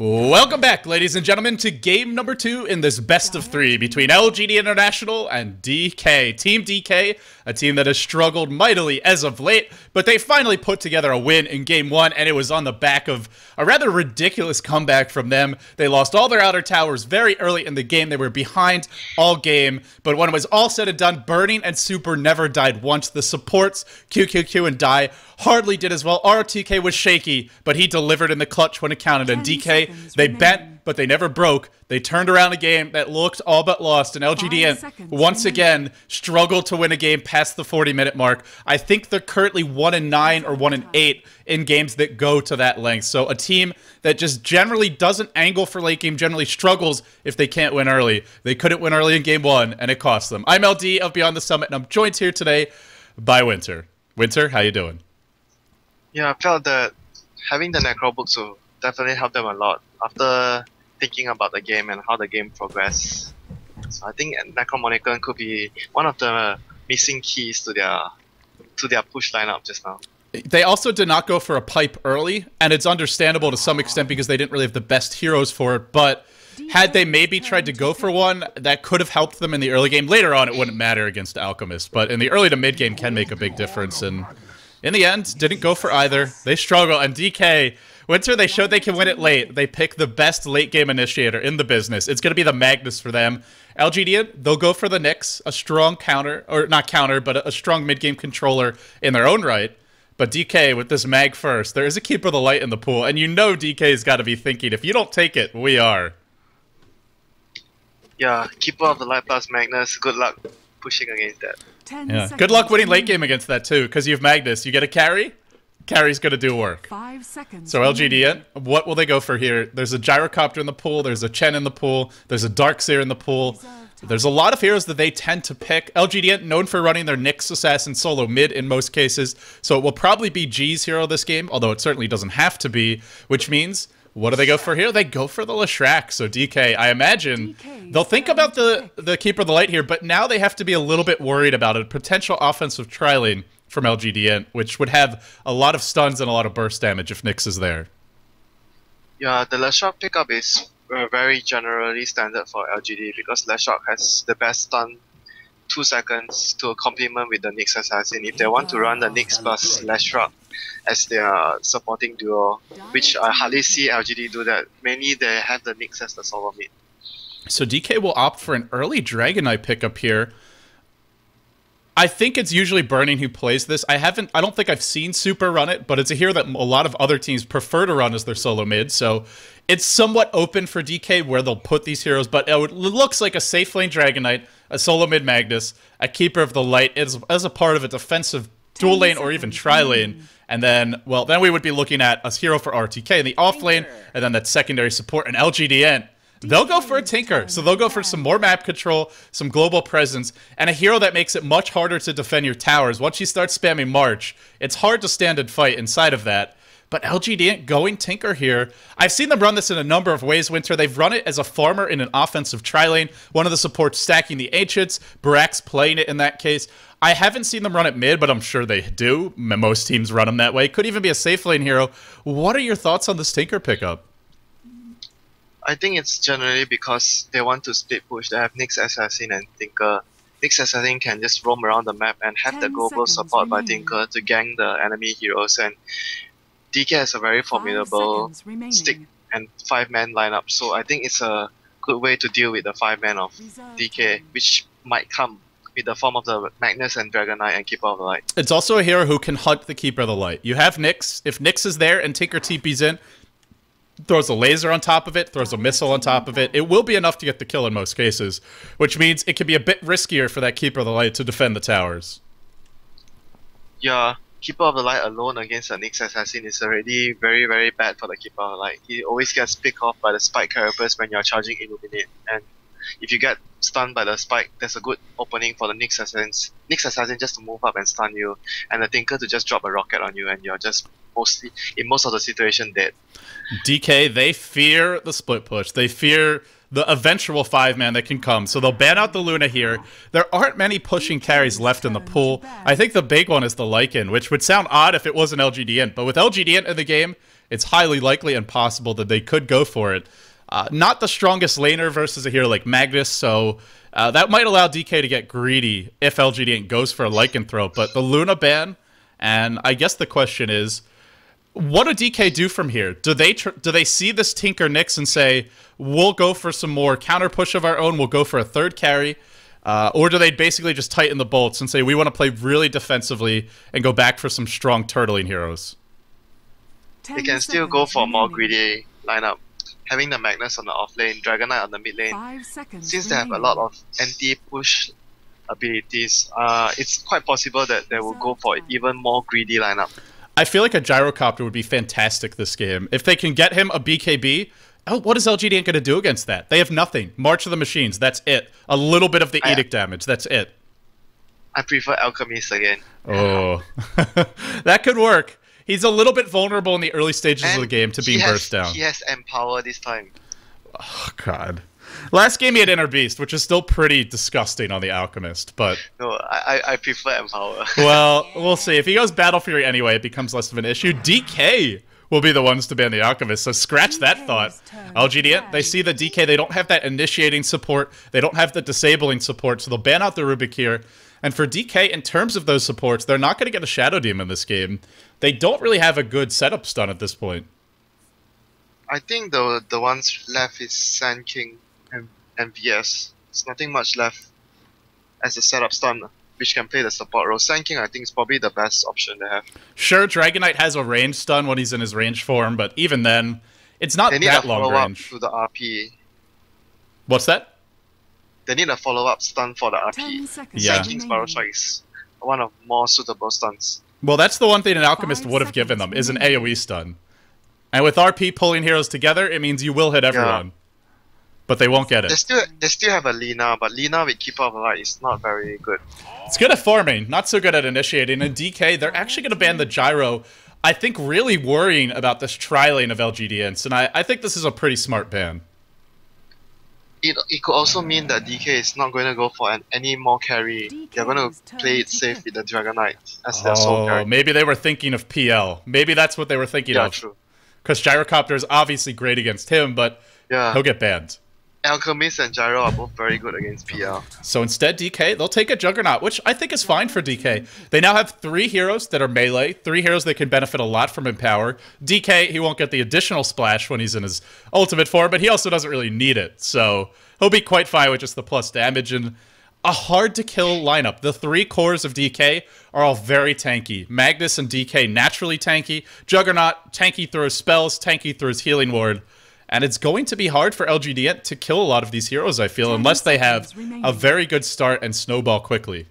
Welcome back, ladies and gentlemen, to game number 2 in this best of 3 between LGD International and DK. Team DK, a team that has struggled mightily as of late, but they finally put together a win in game 1, and it was on the back of a rather ridiculous comeback from them. They lost all their outer towers very early in the game. They were behind all game, but when it was all said and done, Burning and Super never died once. The supports, QQQ and Die, hardly did as well. RTK was shaky, but he delivered in the clutch when it counted, and DK, they bent, but they never broke. They turned around a game that looked all but lost, and LGD.int once again struggled to win a game past the 40-minute mark. I think they're currently 1-9 or 1-8 in games that go to that length. So a team that just generally doesn't angle for late game, generally struggles if they can't win early. They couldn't win early in game 1, and it cost them. I'm LD of Beyond the Summit, and I'm joined here today by Winter. Winter, how you doing? Yeah, I felt that having the Necro books will definitely help them a lot after thinking about the game and how the game progressed. So I think Necromonicon could be one of the missing keys to their push lineup just now. They also did not go for a pipe early, and it's understandable to some extent because they didn't really have the best heroes for it, but had they maybe tried to go for one, that could have helped them in the early game. Later on, it wouldn't matter against Alchemist, but in the early to mid game can make a big difference, and in the end, didn't go for either. They struggle, and DK, Winter, they showed they can win it late. They pick the best late-game initiator in the business. It's going to be the Magnus for them. LGD, they'll go for the Nyx, a strong counter, or not counter, but a strong mid-game controller in their own right. But DK, with this Mag first, there is a Keeper of the Light in the pool, and you know DK's got to be thinking, if you don't take it, we are. Yeah, Keeper of the Light plus Magnus, good luck pushing against that. Yeah. Good luck winning late game against that too, because you have Magnus. You get a carry. Carry's gonna do work. 5 seconds. So LGD, what will they go for here? There's a Gyrocopter in the pool. There's a Chen in the pool. There's a Darkseer in the pool. There's a lot of heroes that they tend to pick. LGD, known for running their Nyx Assassin solo mid in most cases, so it will probably be G's hero this game, although it certainly doesn't have to be, which means, what do they go for here? They go for the Leshrac. So DK, I imagine they'll think about the Keeper of the Light here, but now they have to be a little bit worried about a potential offensive tri-lane from LGD, which would have a lot of stuns and a lot of burst damage if Nyx is there. Yeah, the Leshrac pickup is very generally standard for LGD because Leshrac has the best stun 2 seconds to complement with the Nyx Assassin. If they want to run the Nyx plus Leshrac as their supporting duo, which I hardly see LGD do that. Mainly they have the Nyx as the solo mid. So DK will opt for an early Dragon Knight pickup here. I think it's usually Burning who plays this. I don't think I've seen Super run it, but it's a hero that a lot of other teams prefer to run as their solo mid, so it's somewhat open for DK where they'll put these heroes, but it looks like a safe lane Dragon Knight, a solo mid Magnus, a Keeper of the Light as a part of a defensive dual lane or even tri-lane, and then, well, then we would be looking at a hero for RTK in the off lane, and then that secondary support and LGD. They'll go for a Tinker, so they'll go for some more map control, some global presence, and a hero that makes it much harder to defend your towers. Once you start spamming March, it's hard to stand and fight inside of that. But LGD going Tinker here. I've seen them run this in a number of ways, Winter. They've run it as a farmer in an offensive tri-lane. One of the supports stacking the Ancients, Barak's playing it in that case. I haven't seen them run it mid, but I'm sure they do. Most teams run them that way. Could even be a safe lane hero. What are your thoughts on this Tinker pickup? I think it's generally because they want to split push. They have Nyx Assassin and Tinker. Nyx Assassin can just roam around the map and have the global support by Tinker to gang the enemy heroes. And DK has a very formidable stick and 5-man lineup. So I think it's a good way to deal with the 5-man of DK, which might come with the form of the Magnus and Dragon Knight and Keeper of the Light. It's also a hero who can hunt the Keeper of the Light. You have Nyx. If Nyx is there and Tinker TP's in, throws a laser on top of it, throws a missile on top of it, it will be enough to get the kill in most cases, which means it can be a bit riskier for that Keeper of the Light to defend the towers. Yeah, Keeper of the Light alone against a Nyx Assassin is already very, very bad for the Keeper of the Light. He always gets picked off by the spike characters when you're charging Illuminate, and if you get stunned by the spike, there's a good opening for the Nyx Assassin just to move up and stun you, and the Tinker to just drop a rocket on you, and you're just mostly, in most of the situation, dead. DK, they fear the split push. They fear the eventual 5-man that can come. So they'll ban out the Luna here. There aren't many pushing carries left in the pool. I think the big one is the Lycan, which would sound odd if it wasn't LGD, but with LGD in the game, it's highly likely and possible that they could go for it. Not the strongest laner versus a hero like Magnus, so that might allow DK to get greedy if LGD goes for a Lycanthrope. But the Luna ban, and I guess the question is, what do DK do from here? Do they see this Tinker Nyx and say, we'll go for some more counter push of our own, we'll go for a third carry? Or do they basically just tighten the bolts and say, we want to play really defensively and go back for some strong turtling heroes? They can still go for a more greedy lineup. Having the Magnus on the off lane, Dragon Knight on the mid lane, since they have a lot of anti-push abilities, it's quite possible that they will go for even more greedy lineup. I feel like a Gyrocopter would be fantastic this game. If they can get him a BKB, what is LGD going to do against that? They have nothing. March of the Machines, that's it. A little bit of the Edict damage, that's it. I prefer Alchemist again. Oh, that could work. He's a little bit vulnerable in the early stages of the game to being burst down. He has Empower this time. Oh, God. Last game he had Inner Beast, which is still pretty disgusting on the Alchemist, but... No, I prefer Empower. Well, we'll see. If he goes Battle Fury anyway, it becomes less of an issue. DK will be the ones to ban the Alchemist, so scratch that thought. LGD, they see the DK, they don't have that initiating support, they don't have the disabling support, so they'll ban out the Rubik here. And for DK, in terms of those supports, they're not going to get a Shadow Demon this game. They don't really have a good setup stun at this point. I think the ones left is Sand King and VS. There's nothing much left as a setup stun, which can play the support role. Sand King, I think, is probably the best option they have. Sure, Dragon Knight has a range stun when he's in his range form, but even then, it's not that long range. To the RP. What's that? They need a follow-up stun for the RP. Sand King's Barrel Strike is one of more suitable stuns. Well, that's the one thing an Alchemist would have given them, is an AoE stun. And with RP pulling heroes together, it means you will hit everyone. Yeah. But they won't get it. They still have a Lina, but Lina with Keeper of the Light is not very good. It's good at farming, not so good at initiating. And DK, they're actually going to ban the Gyro, I think really worrying about this tri-lane of LGD.int, and I think this is a pretty smart ban. It could also mean that DK is not going to go for any more carry. They're going to play it safe with the Dragon Knight as their sole carry. Maybe they were thinking of PL. Maybe that's what they were thinking of. True. Because Gyrocopter is obviously great against him, but he'll get banned. Alchemist and Gyro are both very good against PL. So instead, DK, they'll take a Juggernaut, which I think is fine for DK. They now have 3 heroes that are melee, 3 heroes that can benefit a lot from Empower. DK, he won't get the additional splash when he's in his ultimate form, but he also doesn't really need it. So he'll be quite fine with just the plus damage and a hard-to-kill lineup. The 3 cores of DK are all very tanky. Magnus and DK naturally tanky. Juggernaut, tanky throws spells, tanky throws healing ward. And it's going to be hard for LGD to kill a lot of these heroes, I feel, unless they have a very good start and snowball quickly.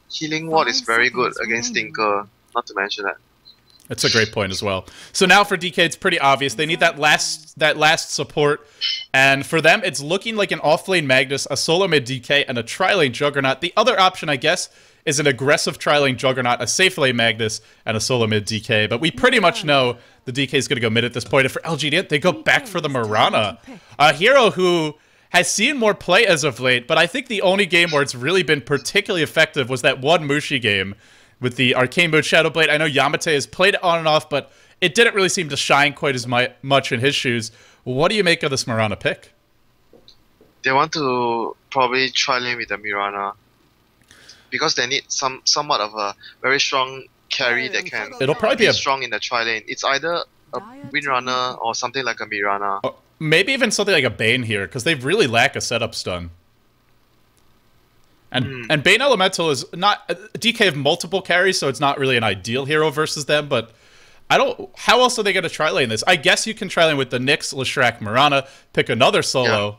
Healing ward is very good against Tinker, not to mention that. That's a great point as well. So now for DK, it's pretty obvious. They need that last support. And for them, it's looking like an off-lane Magnus, a solo mid DK, and a tri-lane Juggernaut. The other option, I guess, is an aggressive tri-lane Juggernaut, a safe lane Magnus, and a solo mid DK. But we pretty much know the DK is going to go mid at this point. And for LGD, they go back for the Mirana, a hero who has seen more play as of late, but I think the only game where it's really been particularly effective was that one Mushi game with the Arcane Mode Shadowblade. I know Yamate has played it on and off, but it didn't really seem to shine quite as much in his shoes. What do you make of this Mirana pick? They want to probably try lane with the Mirana because they need somewhat of a very strong carry that can It'll probably be strong in the tri lane. It's either a Windrunner or something like a Mirana. Maybe even something like a Bane here, because they really lack a setup stun. And Bane Elemental is not... DK have multiple carries, so it's not really an ideal hero versus them, but I don't... How else are they going to tri-lane this? I guess you can tri-lane with the Nyx, Leshrac, Mirana, pick another solo. Yeah.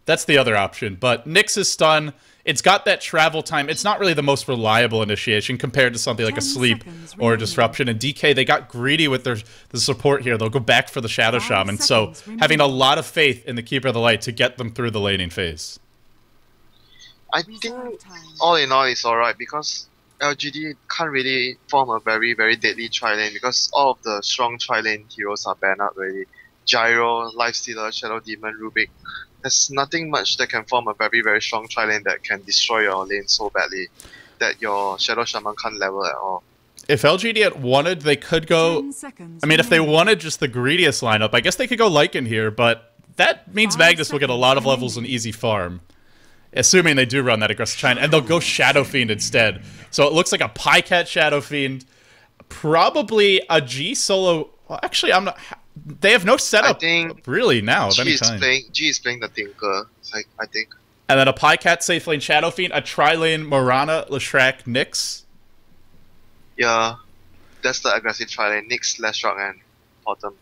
That's the other option, but Nyx's stun... It's got that travel time. It's not really the most reliable initiation compared to something like a Sleep or a Disruption. And DK, they got greedy with the support here. They'll go back for the Shadow Shaman. So having a lot of faith in the Keeper of the Light to get them through the laning phase. I think all in all it's alright because LGD can't really form a very, very deadly tri-lane because all of the strong tri-lane heroes are banned out already. Gyro, Lifestealer, Shadow Demon, Rubik. There's nothing much that can form a very, very strong tri-lane that can destroy your lane so badly that your Shadow Shaman can't level at all. If LGD had wanted, they could go... I mean, if they wanted just the greediest lineup, I guess they could go Lycan here, but that means Magnus will get a lot of levels in easy farm. Assuming they do run that aggressive China, and they'll go Shadow Fiend instead. So it looks like a Pycat Shadow Fiend, probably a G solo. Well, actually, I'm not. They have no setup really now of any kind. G is playing the Tinker, I think. And then a Pycat safe lane Shadow Fiend, a tri-lane Morana, Leshrac, Nyx. Yeah, that's the aggressive tri-lane. Nyx, Leshrac, and Bottom.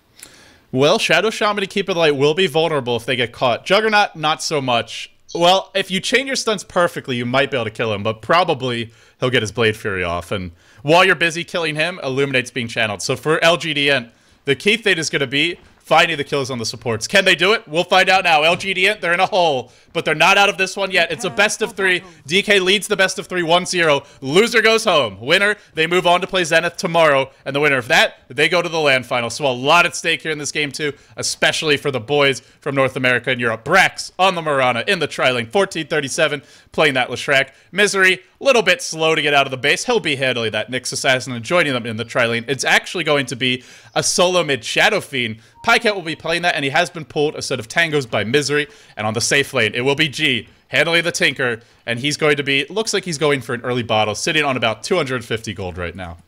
Well, Shadow Shaman and Keeper of the Light will be vulnerable if they get caught. Juggernaut, not so much. Well, if you chain your stunts perfectly, you might be able to kill him, but probably he'll get his Blade Fury off. And while you're busy killing him, Illuminate's being channeled. So for LGD.int, the key thing is going to be finding the kills on the supports. Can they do it? We'll find out now. LGD.int, they're in a hole, but they're not out of this one yet. It's a best of 3. DK leads the best of 3, 1-0. Loser goes home. Winner, they move on to play Zenith tomorrow, and the winner of that, they go to the LAN final. So a lot at stake here in this game too, especially for the boys from North America and Europe. Brax on the Morana in the tri-lane, 1437, playing that Leshrac. Misery, little bit slow to get out of the base. He'll be handling that Nyx Assassin and joining them in the tri-lane. It's actually going to be a solo mid Shadow Fiend. Pycat will be playing that, and he has been pulled a set of tangos by Misery. And on the safe lane, it will be G, handling the Tinker, and he's going to be, looks like he's going for an early bottle, sitting on about 250 gold right now.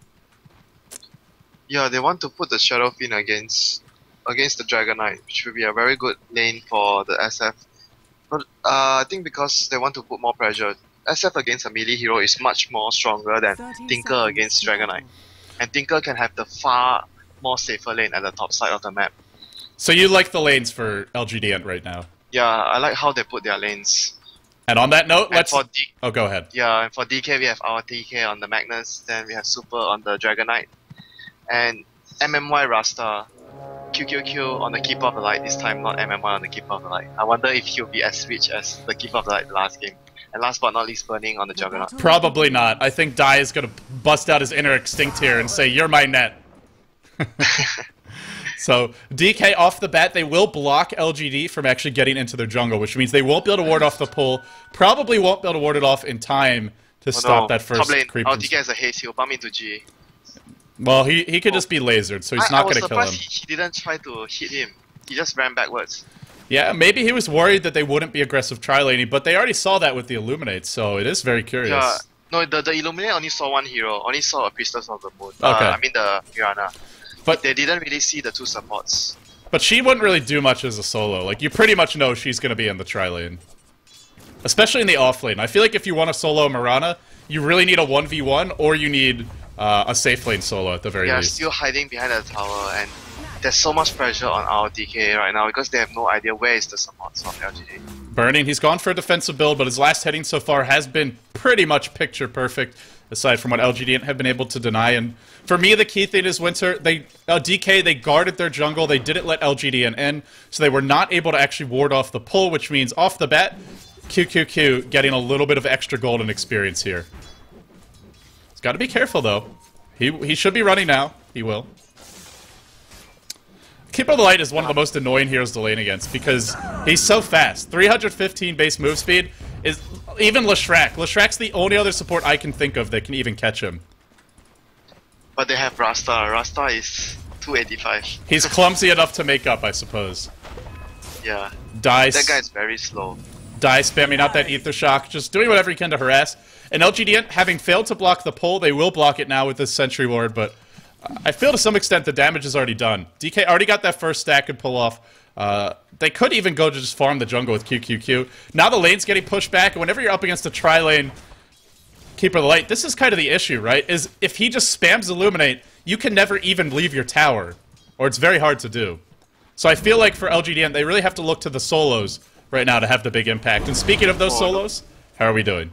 Yeah, they want to put the Shadow Fiend against the Dragon Knight, which will be a very good lane for the SF. But I think because they want to put more pressure, SF against a melee hero is much more stronger than Tinker against Dragon Knight. And Tinker can have the far more safer lane at the top side of the map. So you like the lanes for LGD.int right now? Yeah, I like how they put their lanes. And on that note, let's... Oh, go ahead. Yeah, and for DK, we have our TK on the Magnus, then we have Super on the Dragon Knight. And MMY Rasta, QQQ on the Keeper of the Light this time, not MMY on the Keeper of the Light. I wonder if he'll be as rich as the Keeper of the Light last game. And last but not least, Burning on the Juggernaut. Probably not. I think Dai is going to bust out his inner Extinct here and say, "You're my net." So, DK off the bat, they will block LGD from actually getting into their jungle, which means they won't be able to ward off the pull. Probably won't be able to ward it off in time to stop that first creep. Our DK has a haste, he'll bump into G. Well, he could just be lasered, so he's not going to kill him. He didn't try to hit him. He just ran backwards. Yeah, maybe he was worried that they wouldn't be aggressive tri-laning, but they already saw that with the Illuminate, so it is very curious. Yeah, no, the Illuminate only saw one hero, only saw a Priestess of the Moon. Okay. I mean the Piranha. But they didn't really see the two supports. But she wouldn't really do much as a solo. Like, you pretty much know she's going to be in the tri-lane. Especially in the off-lane. I feel like if you want to solo Mirana, you really need a 1v1, or you need a safe lane solo at the very least. Yeah, still hiding behind the tower, and there's so much pressure on our DK right now because they have no idea where is the supports of LGD. Burning, he's gone for a defensive build, but his last heading so far has been pretty much picture perfect, aside from what LGD have been able to deny. And for me, the key thing is Winter, DK, they guarded their jungle, they didn't let LGD in, so they were not able to actually ward off the pull, which means off the bat, QQQ getting a little bit of extra golden experience here. He's got to be careful, though. He should be running now. He will. Keeper of the Light is one of the most annoying heroes to lane against because he's so fast. 315 base move speed is... Even Leshrac. Leshrac's the only other support I can think of that can even catch him. But they have Rasta. Rasta is 285. He's clumsy enough to make up, I suppose. Yeah. Dice. That guy's very slow. Die spamming out that Ether Shock, just doing whatever he can to harass. And LGD, having failed to block the pull, they will block it now with this Sentry Ward, but I feel to some extent the damage is already done. DK already got that first stack and pull off. They could even go to just farm the jungle with QQQ. Now the lane's getting pushed back, and whenever you're up against a tri-lane Keeper of the Light, this is kind of the issue, right? Is if he just spams Illuminate, you can never even leave your tower, or it's very hard to do. So I feel like for LGDN, they really have to look to the solos right now to have the big impact. And speaking of those solos, how are we doing?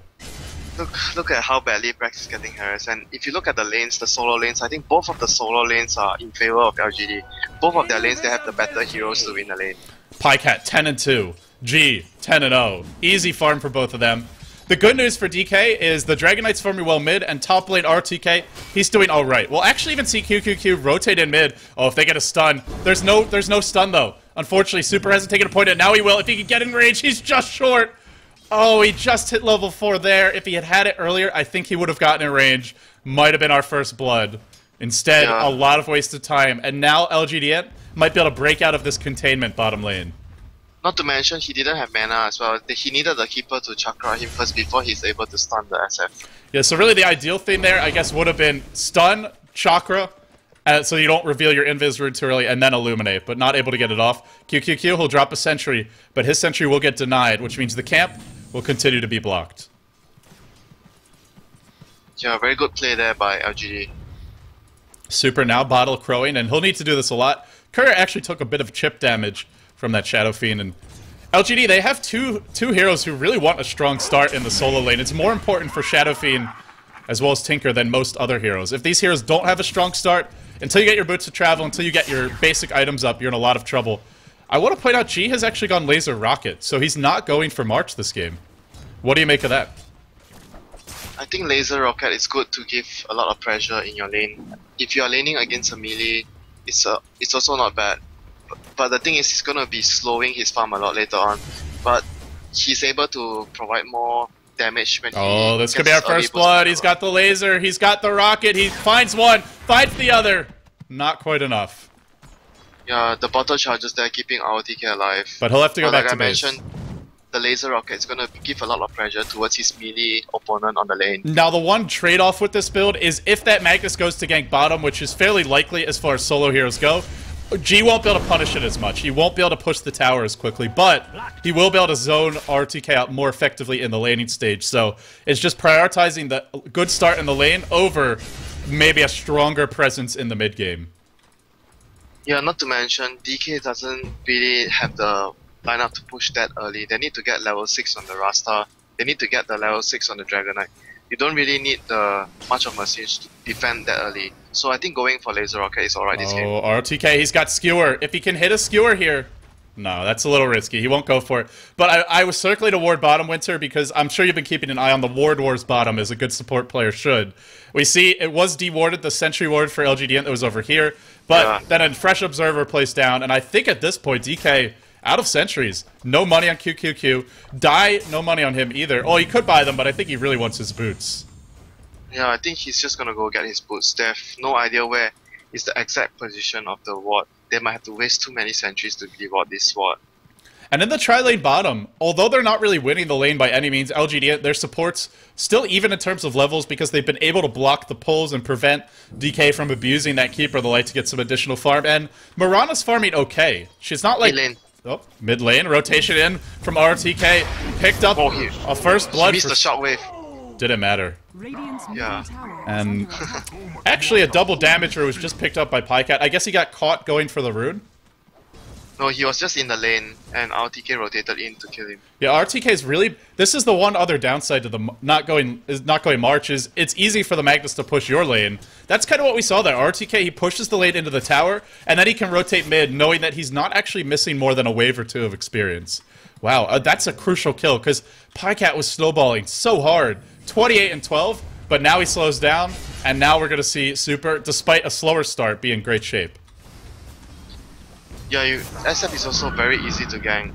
Look at how badly Brax is getting harassed, and if you look at the lanes, the solo lanes, I think both of the solo lanes are in favor of LGD. Both of their lanes, they have the better heroes to win the lane. Pycat 10-2, G 10-0, easy farm for both of them. The good news for DK is the Dragon Knight's farming well mid, and top lane RTK, he's doing alright. We'll actually even see QQQ rotate in mid. Oh, if they get a stun. There's no stun though. Unfortunately, Super hasn't taken a point, and now he will. If he can get in range, he's just short. Oh, he just hit level 4 there. If he had had it earlier, I think he would have gotten in range. Might have been our first blood. Instead, a lot of wasted time. And now LGD.int might be able to break out of this containment bottom lane. Not to mention, he didn't have mana as well. He needed the keeper to chakra him first before he's able to stun the SF. Yeah, so really the ideal thing there, I guess, would have been stun, chakra, so you don't reveal your invis rune too early, and then illuminate, but not able to get it off. QQQ, he'll drop a sentry, but his sentry will get denied, which means the camp will continue to be blocked. Yeah, very good play there by LGD. Super now bottle crowing, and he'll need to do this a lot. Kerr actually took a bit of chip damage from that Shadow Fiend, and LGD, they have two heroes who really want a strong start in the solo lane. It's more important for Shadow Fiend as well as Tinker than most other heroes. If these heroes don't have a strong start, until you get your boots of travel, until you get your basic items up, you're in a lot of trouble. I want to point out G has actually gone Laser Rocket, so he's not going for March this game. What do you make of that? I think Laser Rocket is good to give a lot of pressure in your lane. If you are laning against a melee, it's also not bad. But the thing is, he's gonna be slowing his farm a lot later on. But he's able to provide more damage when Oh, this could be our first blood. He's got the laser. He's got the rocket. He finds one, finds the other. Not quite enough. Yeah, the bottle charges there keeping ROTK alive. But he'll have to go back to base. Like I mentioned, the laser rocket is gonna give a lot of pressure towards his melee opponent on the lane. Now, the one trade-off with this build is if that Magnus goes to gank bottom, which is fairly likely as far as solo heroes go, G won't be able to punish it as much. He won't be able to push the tower as quickly, but he will be able to zone RTK out more effectively in the laning stage. So it's just prioritizing the good start in the lane over maybe a stronger presence in the mid game. Yeah, not to mention, DK doesn't really have the lineup to push that early. They need to get level 6 on the Rasta. They need to get the level 6 on the Dragon Knight. You don't really need much of a siege to defend that early. So I think going for Laser Rocket is alright this game. Oh, RTK, he's got Skewer. If he can hit a Skewer here... No, that's a little risky. He won't go for it. But I was circling to ward bottom, Winter, because I'm sure you've been keeping an eye on the ward wars bottom, as a good support player should. We see it was dewarded, the sentry ward for LGD that was over here. But then a fresh observer placed down, and I think at this point, DK... out of sentries. No money on QQQ. Die, no money on him either. Oh, he could buy them, but I think he really wants his boots. Yeah, I think he's just gonna go get his boots. They have no idea where is the exact position of the ward. They might have to waste too many sentries to reward this ward. And in the tri-lane bottom, although they're not really winning the lane by any means, LGD, their supports still even in terms of levels because they've been able to block the pulls and prevent DK from abusing that keeper of the light to get some additional farm. And Mirana's farming okay. She's not like... Oh, mid lane, rotation in from RTK, picked up a first blood. He missed the shockwave. Didn't matter. Yeah. And actually a double damager was just picked up by Pycat. I guess he got caught going for the rune. No, he was just in the lane, and RTK rotated in to kill him. Yeah, RTK is really... This is the one other downside to the not going March is it's easy for the Magnus to push your lane. That's kind of what we saw there. RTK, he pushes the lane into the tower, and then he can rotate mid, knowing that he's not actually missing more than a wave or two of experience. Wow, that's a crucial kill, because Pycat was snowballing so hard. 28 and 12, but now he slows down, and now we're going to see Super, despite a slower start, be in great shape. Yeah, SF is also very easy to gank.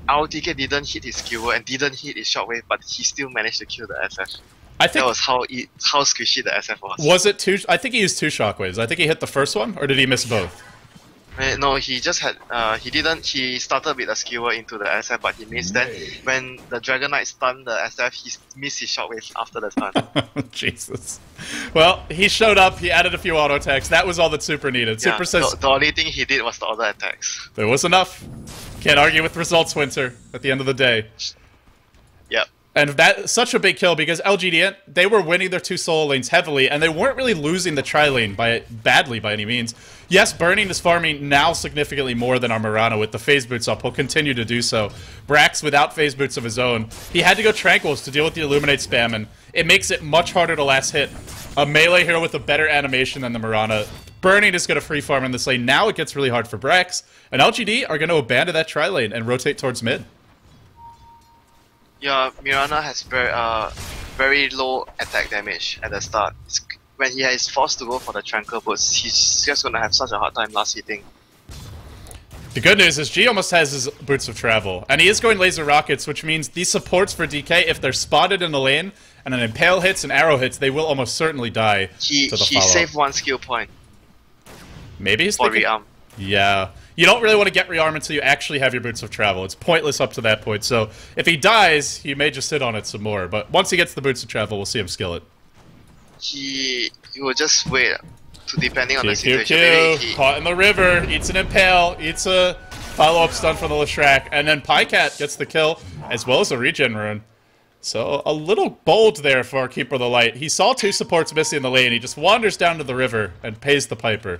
RTK didn't hit his skewer and didn't hit his shockwave, but he still managed to kill the SF. I think that was how squishy the SF was. Was it two? I think he used 2 shockwaves. I think he hit the first one, or did he miss both? No, he just had. He started with a skewer into the SF, but he missed. Then when the Dragon Knight stunned the SF, he missed his shockwave after the stun. Jesus. Well, he showed up. He added a few auto attacks. That was all that Super needed. Yeah, Super says the only thing he did was the auto attacks. There was enough. Can't argue with results, Winter. At the end of the day. Yep. And that's such a big kill because LGD, they were winning their 2 solo lanes heavily, and they weren't really losing the tri-lane badly by any means. Yes, Burning is farming now significantly more than our Mirana with the phase boots up. He'll continue to do so. Brax, without phase boots of his own, he had to go Tranquils to deal with the Illuminate spam, and it makes it much harder to last hit. A melee hero with a better animation than the Mirana. Burning is going to free farm in this lane. Now it gets really hard for Brax, and LGD are going to abandon that tri-lane and rotate towards mid. Yeah, Mirana has very low attack damage at the start. When he is forced to go for the Tranquil boots, he's just gonna have such a hard time last hitting. The good news is G almost has his Boots of Travel, and he is going laser rockets, which means these supports for DK, if they're spotted in the lane, and an impale hits and arrow hits, they will almost certainly die to the follow-up. He saved 1 skill point. Maybe he's for thinking... rearm. Yeah. You don't really want to get rearm until you actually have your Boots of Travel. It's pointless up to that point, so if he dies, he may just sit on it some more, but once he gets the Boots of Travel, we'll see him skill it. He will just wait, depending on the situation. Maybe caught in the river, eats an impale, eats a follow-up stun from the Leshrac, and then Pycat gets the kill, as well as a regen rune. So, a little bold there for our Keeper of the Light. He saw 2 supports missing in the lane, he just wanders down to the river and pays the piper.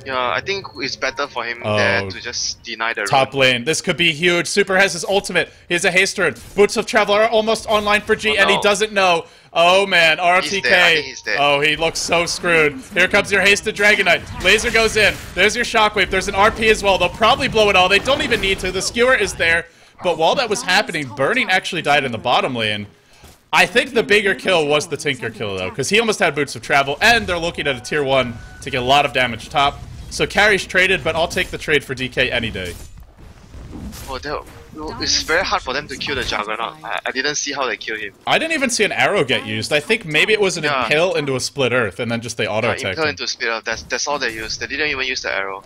Yeah, I think it's better for him there to just deny the top lane. This could be huge. Super has his ultimate. He has a haste rune. Boots of Travel are almost online for G, and he doesn't know. Oh man, RTK. He's dead. Oh, he looks so screwed. Here comes your hasted Dragon Knight. Laser goes in. There's your Shockwave. There's an RP as well. They'll probably blow it all. They don't even need to. The Skewer is there. But while that was happening, Burning actually died in the bottom lane. I think the bigger kill was the Tinker kill, though, because he almost had Boots of Travel, and they're looking at a tier 1 to get a lot of damage top. So carry's traded, but I'll take the trade for DK any day. Oh, it's very hard for them to kill the Juggernaut. I didn't see how they killed him. I didn't even see an arrow get used. I think maybe it was an impale into a split earth, and then just they auto-attacked impale into a split earth, that's all they used. They didn't even use the arrow.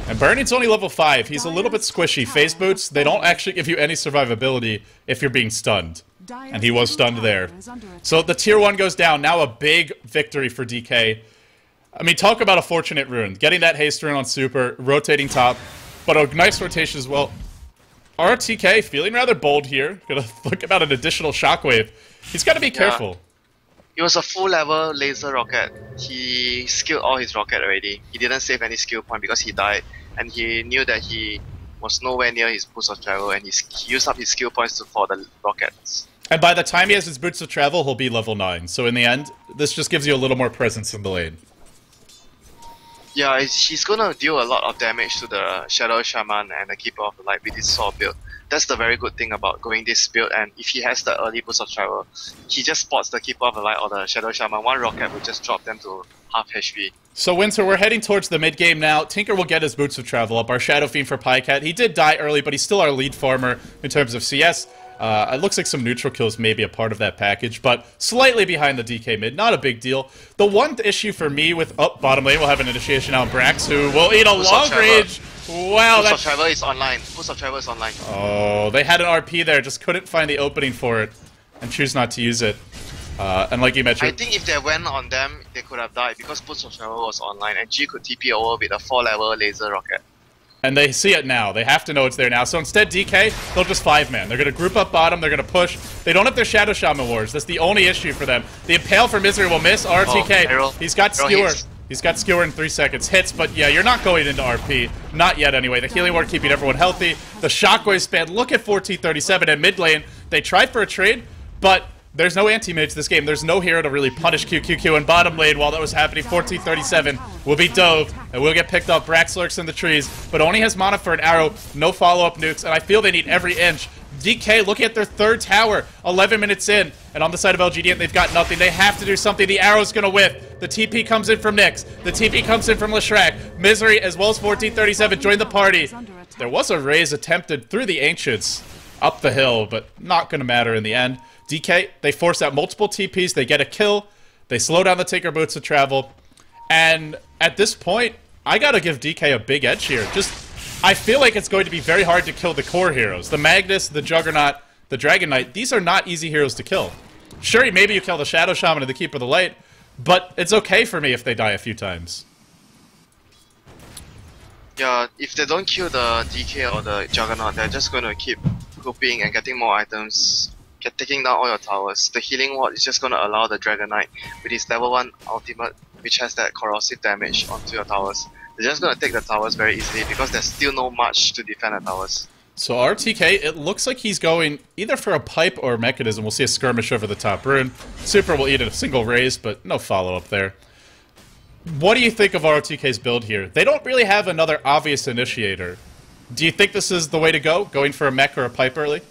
And Burning's only level 5. He's a little bit squishy. Phase boots, they don't actually give you any survivability if you're being stunned. And he was stunned there. So the tier 1 goes down. Now a big victory for DK. I mean, talk about a fortunate rune. Getting that haste rune on super, rotating top, but a nice rotation as well. RTK feeling rather bold here. Gonna look about an additional Shockwave. He's got to be careful. It was a full level laser rocket. He skilled all his rocket already. He didn't save any skill point because he died, and he knew that he was nowhere near his Boots of Travel, and he used up his skill points for the rockets. And by the time he has his Boots of Travel, he'll be level 9. So in the end, this just gives you a little more presence in the lane. Yeah, he's gonna deal a lot of damage to the Shadow Shaman and the Keeper of the Light with his sword build. That's the very good thing about going this build, and if he has the early Boost of Travel, he just spots the Keeper of the Light or the Shadow Shaman, one rocket will just drop them to half HP. So Winter, we're heading towards the mid game now. Tinker will get his Boots of Travel up. Our Shadow Fiend for Pycat. He did die early, but he's still our lead farmer in terms of CS. It looks like some neutral kills may be a part of that package, but slightly behind the DK mid. Not a big deal. The one issue for me with... Oh, bottom lane, we'll have an initiation now. Brax, who will eat a long range. Wow, Boost of Travel is online. Boost of Travel is online. Oh, they had an RP there, just couldn't find the opening for it, and choose not to use it. And like you mentioned... I think if they went on them, they could have died, because Boost of Travel was online, and G could TP over with a 4-level laser rocket. And they see it now. They have to know it's there now. So instead, DK, they'll just 5-man. They're going to group up bottom. They're going to push. They don't have their Shadow Shaman Wars. That's the only issue for them. The Impale for Misery will miss. RTK, he's got Skewer. He's got Skewer in 3 seconds. Hits, but yeah, you're not going into RP. Not yet, anyway. The Healing Ward keeping everyone healthy. The Shockwave span. Look at 1437 in mid lane. They tried for a trade, but... there's no anti-mage this game. There's no hero to really punish QQQ in bottom lane while that was happening. 1437 will be dove, and we'll get picked up. Brax lurks in the trees, but only has mana for an arrow. No follow-up nukes, and I feel they need every inch. DK looking at their 3rd tower, 11 minutes in, and on the side of LGD.int, they've got nothing. They have to do something. The arrow's gonna whiff. The TP comes in from Nyx. The TP comes in from Leshrac. Misery, as well as 1437, join the party. There was a raise attempted through the Ancients up the hill, but not gonna matter in the end. DK, they force out multiple TPs, they get a kill, they slow down the Tinker Boots of Travel, and at this point, I gotta give DK a big edge here. Just, I feel like it's going to be very hard to kill the core heroes. The Magnus, the Juggernaut, the Dragon Knight, these are not easy heroes to kill. Sure, maybe you kill the Shadow Shaman and the Keeper of the Light, but it's okay for me if they die a few times. Yeah, if they don't kill the DK or the Juggernaut, they're just gonna keep grouping and getting more items. Taking down all your towers. The Healing Ward is just going to allow the Dragon Knight with his level 1 ultimate, which has that corrosive damage onto your towers. They're just going to take the towers very easily because there's still no much to defend the towers. So RTK, it looks like he's going either for a pipe or a mechanism. We'll see a skirmish over the top rune. Super will eat a single raise, but no follow-up there. What do you think of RTK's build here? They don't really have another obvious initiator. Do you think this is the way to go? Going for a mech or a pipe early?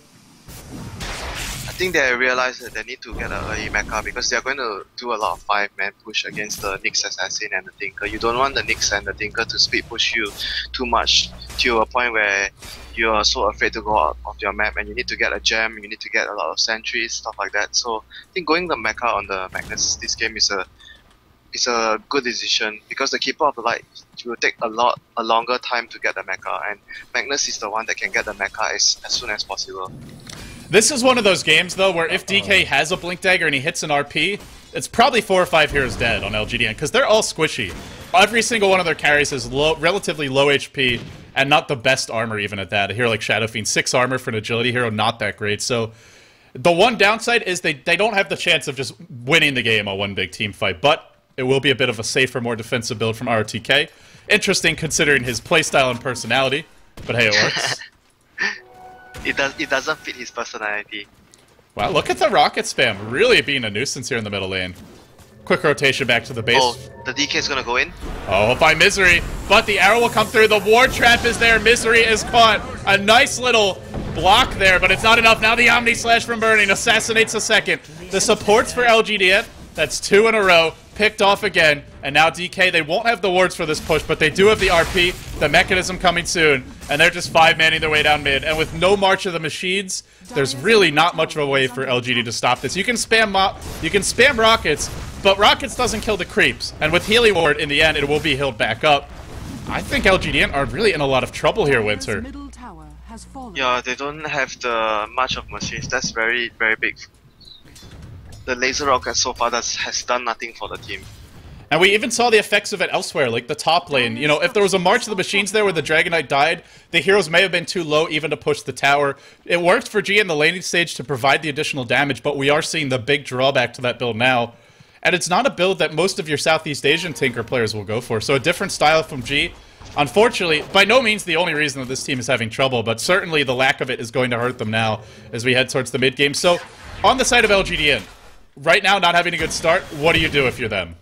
think they realize that they need to get an early mecha because they're going to do a lot of 5-man push against the Nyx Assassin and the Tinker. You don't want the Nyx and the Tinker to speed push you too much to a point where you are so afraid to go out of your map and you need to get a gem, you need to get a lot of sentries, stuff like that. So I think going the mecha on the Magnus this game is a good decision because the Keeper of the Light will take a longer time to get the mecha, and Magnus is the one that can get the mecha as soon as possible. This is one of those games, though, where if DK has a Blink Dagger and he hits an RP, it's probably 4 or 5 heroes dead on LGD.int, because they're all squishy. Every single one of their carries is relatively low HP, and not the best armor even at that. A hero like Shadow Fiend, 6 armor for an agility hero, not that great. So the one downside is they don't have the chance of just winning the game on one big team fight, but it will be a bit of a safer, more defensive build from RTK. Interesting considering his playstyle and personality, but hey, it works. It doesn't fit his personality. Wow, look at the rocket spam. Really being a nuisance here in the middle lane. Quick rotation back to the base. Oh, the DK is gonna go in. Oh, by Misery. But the arrow will come through. The ward trap is there. Misery is caught. A nice little block there, but it's not enough. Now the Omni Slash from Burning assassinates a second. The supports for LGD.int. That's 2 in a row. Picked off again. And now DK, they won't have the wards for this push, but they do have the RP, the mechanism coming soon, and they're just 5-manning their way down mid. And with no March of the Machines, there's really not much of a way for LGD to stop this. You can spam rockets, but rockets doesn't kill the creeps. And with healing ward, in the end, it will be healed back up. I think LGD are really in a lot of trouble here, Winter. Yeah, they don't have the much of machines. That's very, very big. The laser rocket so far has done nothing for the team. And we even saw the effects of it elsewhere, like the top lane. You know, if there was a March of the Machines there where the Dragon Knight died, the heroes may have been too low even to push the tower. It worked for G in the laning stage to provide the additional damage, but we are seeing the big drawback to that build now. And it's not a build that most of your Southeast Asian Tinker players will go for, so a different style from G. Unfortunately, by no means the only reason that this team is having trouble, but certainly the lack of it is going to hurt them now as we head towards the mid-game. So, on the side of LGD.int, right now not having a good start, what do you do if you're them?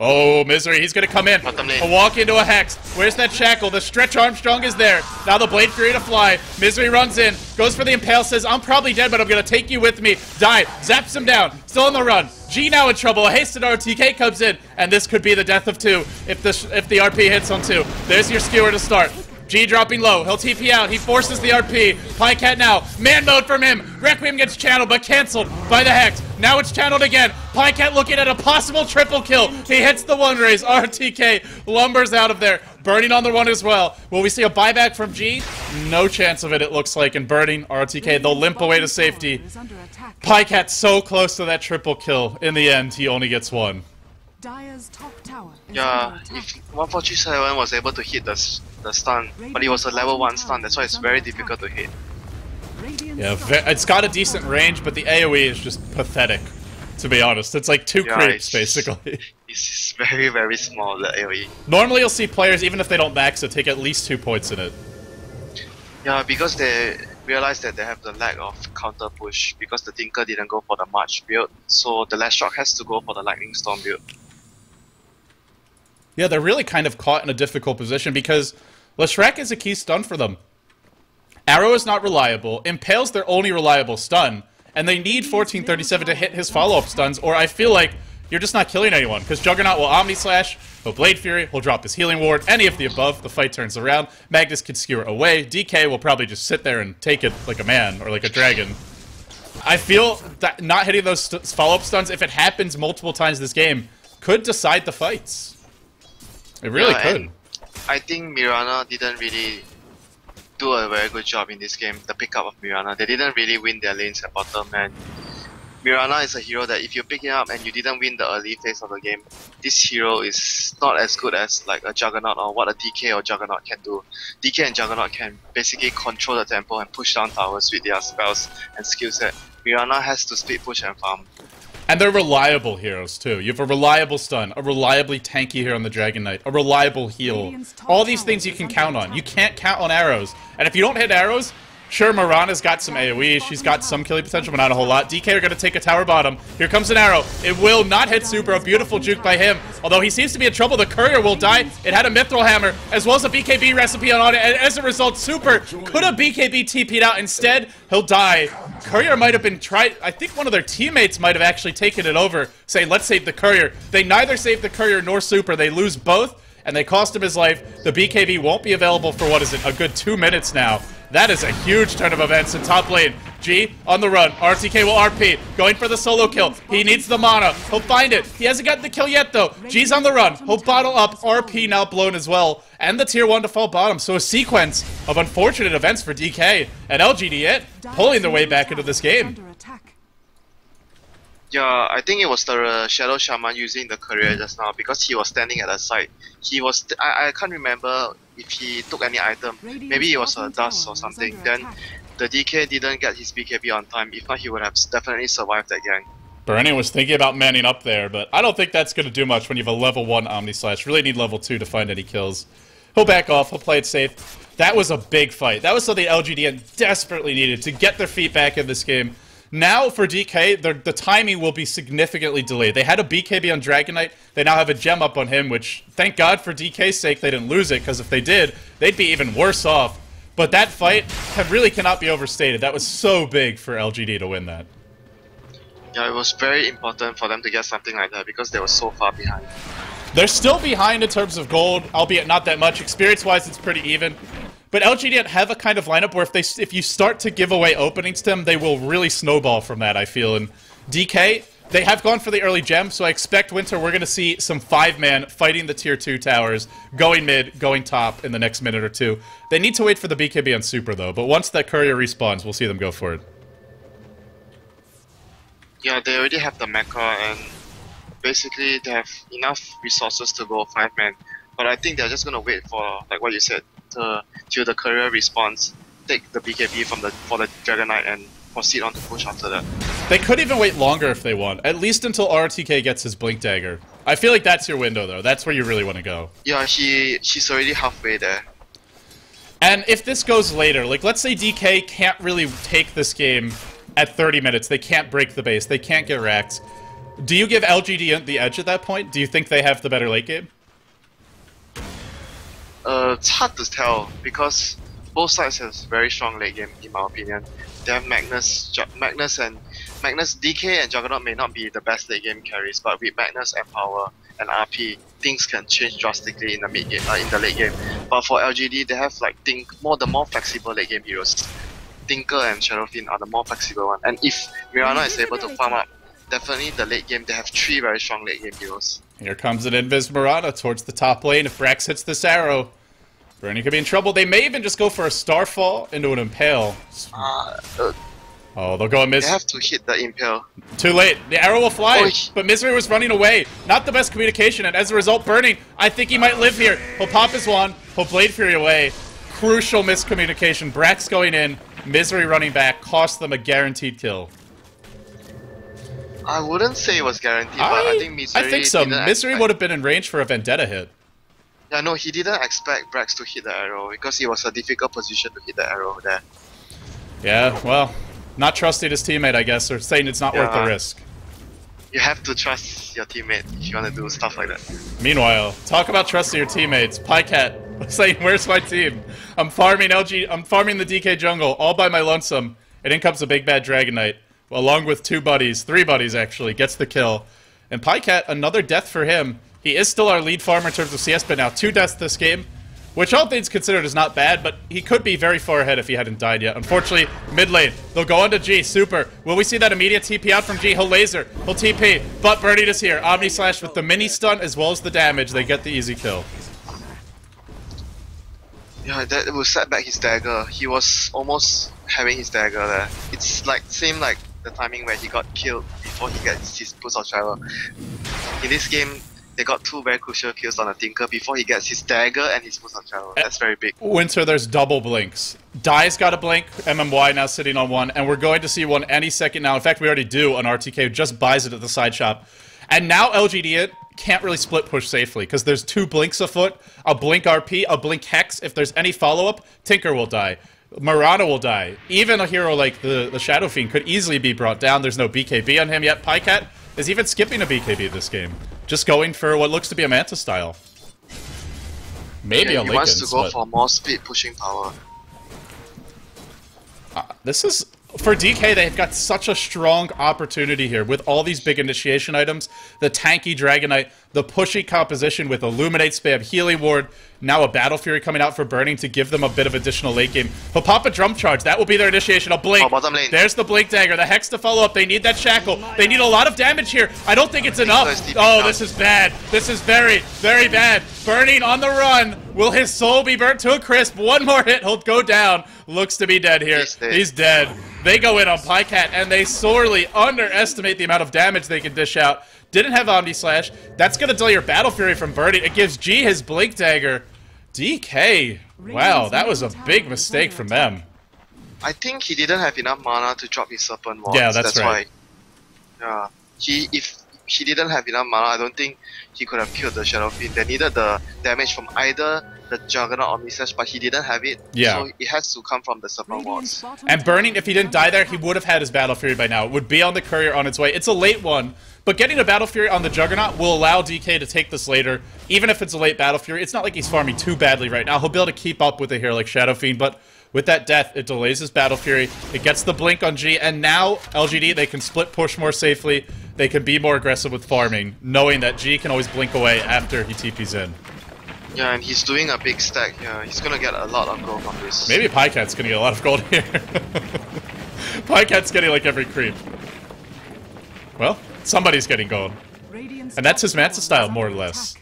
Oh, Misery, he's gonna come in. A walk into a Hex. Where's that Shackle? The Stretch Armstrong is there. Now the Blade Fury to fly. Misery runs in, goes for the Impale, says, I'm probably dead, but I'm gonna take you with me. Die, zaps him down, still on the run. G now in trouble, a hasted RTK comes in, and this could be the death of 2 if the RP hits on 2. There's your skewer to start. G dropping low, he'll TP out, he forces the RP. Pycat now, man mode from him. Requiem gets channeled, but cancelled by the Hex. Now it's channeled again. Pycat looking at a possible triple kill. He hits the one raise. RTK lumbers out of there. Burning on the one as well. Will we see a buyback from G? No chance of it, it looks like. And Burning, RTK, they'll limp away to safety. Pycat so close to that triple kill. In the end, he only gets 1. Yeah, if 1437 was able to hit the stun, but it was a level 1 stun, that's why it's very difficult to hit. Yeah, it's got a decent range, but the AoE is just pathetic, to be honest. It's like 2 creeps, basically. It's very, very small, the AoE. Normally you'll see players, even if they don't max it, take at least 2 points in it. Yeah, because they realized that they have the lack of counter push, because the Tinker didn't go for the March build, so the Last Shock has to go for the Lightning Storm build. Yeah, they're really kind of caught in a difficult position because Leshrac is a key stun for them. Arrow is not reliable, Impale's their only reliable stun, and they need 1437 to hit his follow-up stuns, or I feel like you're just not killing anyone, because Juggernaut will Omni Slash, he'll Blade Fury, he'll drop his healing ward, any of the above, the fight turns around, Magnus can skewer away, DK will probably just sit there and take it like a man, or like a dragon. I feel that not hitting those follow-up stuns, if it happens multiple times this game, could decide the fights. It really could. I think Mirana didn't really do a very good job in this game, the pickup of Mirana. They didn't really win their lanes at bottom, and Mirana is a hero that if you pick him up and you didn't win the early phase of the game, this hero is not as good as like a Juggernaut or what a DK or Juggernaut can do. DK and Juggernaut can basically control the tempo and push down towers with their spells and skill set. Mirana has to speed push and farm. And they're reliable heroes, too. You have a reliable stun, a reliably tanky hero on the Dragon Knight, a reliable heal. All these things you can count on. You can't count on arrows. And if you don't hit arrows, sure, Mirana's got some AoE, she's got some killing potential, but not a whole lot. DK are going to take a tower bottom. Here comes an arrow. It will not hit Super. A beautiful juke by him. Although he seems to be in trouble, the courier will die. It had a Mithril Hammer, as well as a BKB recipe on it, and as a result, Super could have BKB TP'd out. Instead, he'll die Courier might have been tried. I think one of their teammates might have actually taken it over, saying, let's save the Courier. They neither save the Courier nor Super. They lose both, and they cost him his life. The BKB won't be available for, what is it, a good 2 minutes now. That is a huge turn of events in top lane. G on the run. RTK will RP. Going for the solo kill. He needs the mana. He'll find it. He hasn't gotten the kill yet, though. G's on the run. He'll bottle up. RP now blown as well. And the tier 1 to fall bottom. So a sequence of unfortunate events for DK. And LGD.int pulling their way back into this game. Yeah, I think it was the Shadow Shaman using the Courier just now because he was standing at the side. He was. I can't remember if he took any item. Maybe it was a dust or something. Then the DK didn't get his BKB on time. If not, he would have definitely survived that gang. Bernie was thinking about manning up there, but I don't think that's going to do much when you have a level 1 Omni Slash. Really need level 2 to find any kills. He'll back off. He'll play it safe. That was a big fight. That was something LGD desperately needed to get their feet back in this game. Now, for DK, the timing will be significantly delayed. They had a BKB on Dragon Knight. They now have a gem up on him, which, thank God for DK's sake, they didn't lose it, because if they did, they'd be even worse off. But that fight really cannot be overstated. That was so big for LGD to win that. Yeah, it was very important for them to get something like that, because they were so far behind. They're still behind in terms of gold, albeit not that much. Experience-wise, it's pretty even. But LGD have a kind of lineup where if you start to give away openings to them, they will really snowball from that, I feel. And DK, they have gone for the early gem, so I expect Winter we're going to see some 5-man fighting the tier 2 towers, going mid, going top in the next minute or two. They need to wait for the BKB on Super, though, but once that Courier respawns, we'll see them go for it. Yeah, they already have the mecha, and basically they have enough resources to go 5-man. But I think they're just going to wait for, like what you said, till the Courier response, take the BKB for the Dragon Knight and proceed on to push after that. They could even wait longer if they want, at least until RTK gets his Blink Dagger. I feel like that's your window, though. That's where you really want to go. Yeah, she's already halfway there. And if this goes later, like let's say DK can't really take this game at 30 minutes. They can't break the base. They can't get racked. Do you give LGD the edge at that point? Do you think they have the better late game? It's hard to tell because both sides have very strong late game in my opinion. They have Magnus, DK and Juggernaut may not be the best late game carries, but with Magnus and Power and RP, things can change drastically in the mid game, in the late game. But for LGD, they have like the more flexible late game heroes. Tinker and Shadowfiend are the more flexible one, and if Mirana is able to farm up, definitely the late game they have 3 very strong late game heroes. Here comes an Invis Mirana towards the top lane. If Brax hits this arrow, Bernie could be in trouble. They may even just go for a Starfall into an Impale. Oh, they'll go and miss. They have to hit the Impale. Too late. The arrow will fly, Oy. but Misery was running away. Not the best communication, and as a result, Burning, I think he might live here. He'll pop his wand. He'll Blade Fury away. Crucial miscommunication. Brax going in. Misery running back. Cost them a guaranteed kill. I wouldn't say it was guaranteed, but I think Misery. I think so. Misery would have been in range for a Vendetta hit. Yeah, no, he didn't expect Brax to hit the arrow because it was a difficult position to hit the arrow there. Yeah, well, not trusting his teammate, I guess, or saying it's not worth the risk. You have to trust your teammate if you want to do stuff like that. Meanwhile, talk about trusting your teammates. Pycat saying, "Where's my team? I'm farming I'm farming the DK jungle all by my lonesome." And in comes a big bad Dragon Knight, along with 2 buddies, 3 buddies actually, gets the kill. And Pycat, another death for him. He is still our lead farmer in terms of CS, but now 2 deaths this game, which all things considered is not bad, but he could be very far ahead if he hadn't died yet. Unfortunately, mid lane, they'll go on to G, Super. Will we see that immediate TP out from G? He'll laser, he'll TP, but Birdie is here. Omni Slash with the mini stun as well as the damage, they get the easy kill. Yeah, that will set back his dagger. He was almost having his dagger there. It's like, same like the timing where he got killed before he gets his Boots of Travel. In this game, they got 2 very crucial kills on a Tinker before he gets his dagger and his Boots of Travel. That's very big. Winter, there's double blinks. Dai's got a blink, MMY now sitting on 1, and we're going to see one any second now. In fact, we already do on RTK, just buys it at the side shop. And now LGD can't really split push safely, because there's 2 blinks afoot, a blink RP, a blink Hex. If there's any follow-up, Tinker will die. Mirana will die. Even a hero like the Shadow Fiend could easily be brought down. There's no BKB on him yet. Pycat is even skipping a BKB this game. Just going for what looks to be a Manta style. Maybe a Linken's, he wants to go for more speed pushing power. This is for DK, they've got such a strong opportunity here with all these big initiation items. The tanky Dragonite, the pushy composition with Illuminate spam, Healing Ward, now a Battle Fury coming out for Burning to give them a bit of additional late game. He'll pop a Drum Charge. That will be their initiation. A Blink. Oh, bottom lane. There's the Blink Dagger. The Hex to follow up. They need that Shackle. They need a lot of damage here. I don't think it's enough. Oh, this is bad. This is very, very bad. Burning on the run. Will his soul be burnt to a crisp? One more hit. He'll go down. Looks to be dead here. He's dead. They go in on Pycat, and they sorely underestimate the amount of damage they can dish out. Didn't have Omni Slash. That's going to delay your Battle Fury from Burning. It gives G his Blink Dagger. DK, wow, that was a big mistake from them. I think he didn't have enough mana to drop his Serpent Wards. Yeah, that's right. Why. Yeah, if he didn't have enough mana, I don't think he could have killed the Shadow Fiend. They needed the damage from either the Juggernaut or Omni Slash, but he didn't have it. Yeah. So it has to come from the Serpent Wards. And Burning, if he didn't die there, he would have had his Battle Fury by now. It would be on the Courier on its way. It's a late one, but getting a Battle Fury on the Juggernaut will allow DK to take this later. Even if it's a late Battle Fury, it's not like he's farming too badly right now. He'll be able to keep up with a hero like Shadow Fiend, but with that death, it delays his Battle Fury. It gets the Blink on G, and now LGD, they can split push more safely. They can be more aggressive with farming, knowing that G can always blink away after he TPs in. Yeah, and he's doing a big stack. Yeah, he's gonna get a lot of gold from this. Maybe Pycat's gonna get a lot of gold here. Pycat's getting like every creep. Well, somebody's getting gold. And that's his Manta style, more or less.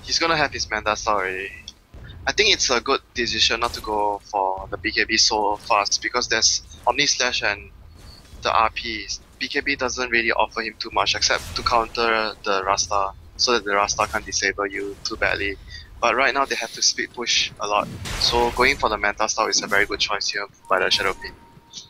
He's gonna have his Manta style already. I think it's a good decision not to go for the BKB so fast because there's Omni Slash and the RP. BKB doesn't really offer him too much except to counter the Rasta so that the Rasta can't disable you too badly. But right now they have to speed push a lot. So going for the Manta style is a very good choice here by the Shadow Fiend.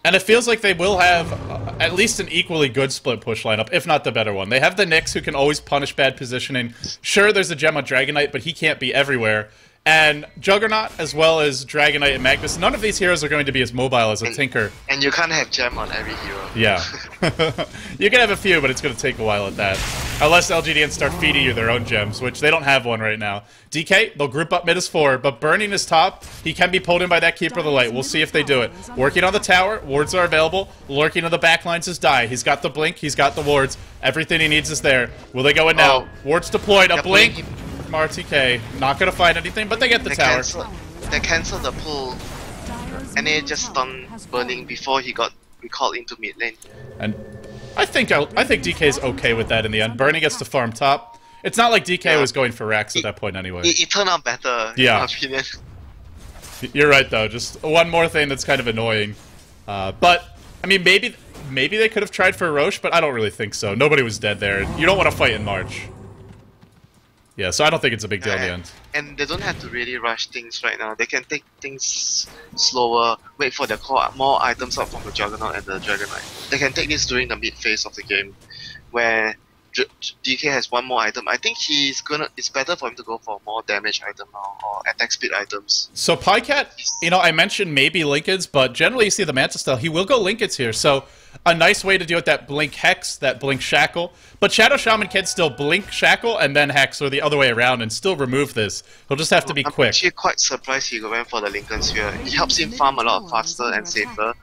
And it feels like they will have at least an equally good split push lineup, if not the better one. They have the Nyx who can always punish bad positioning. Sure, there's a gem on Dragonite, but he can't be everywhere. And Juggernaut, as well as Dragonite and Magnus, none of these heroes are going to be as mobile as a Tinker. And you can't have gem on every hero. Yeah. You can have a few, but it's going to take a while at that. Unless LGD.int start feeding you their own gems, which they don't have one right now. DK, they'll group up mid as 4, but Burning is top. He can be pulled in by that Keeper of the Light. We'll see if they do it. Working on the tower, wards are available. Lurking on the backlines is Die. He's got the Blink, he's got the wards. Everything he needs is there. Will they go in now? Wards deployed, a Blink. RTK, not gonna find anything, but they get the tower. They cancel the pull, and they just stun Burning before he got recalled into mid lane. And I think DK's okay with that in the end. Burning gets to farm top. It's not like DK was going for racks at that point anyway. It turned out better, in my opinion. You're right though. Just one more thing that's kind of annoying. But I mean, maybe they could have tried for Roche, but I don't really think so. Nobody was dead there. You don't want to fight in March. Yeah, so I don't think it's a big deal in the end. And they don't have to really rush things right now. They can take things slower, wait for the more items out from the Juggernaut and the Dragonite. They can take this during the mid phase of the game, where DK has one more item. I think it's better for him to go for more damage item now, or attack speed items. So Pycat, I mentioned maybe Linkeds, but generally you see the Manta style, he will go Linkeds here. So a nice way to deal with that Blink Hex, that Blink Shackle. But Shadow Shaman can still Blink Shackle and then Hex, or the other way around, and still remove this. He'll just have to be quick. I'm actually quite surprised he went for the Lincoln Sphere. It helps him farm a lot faster and safer,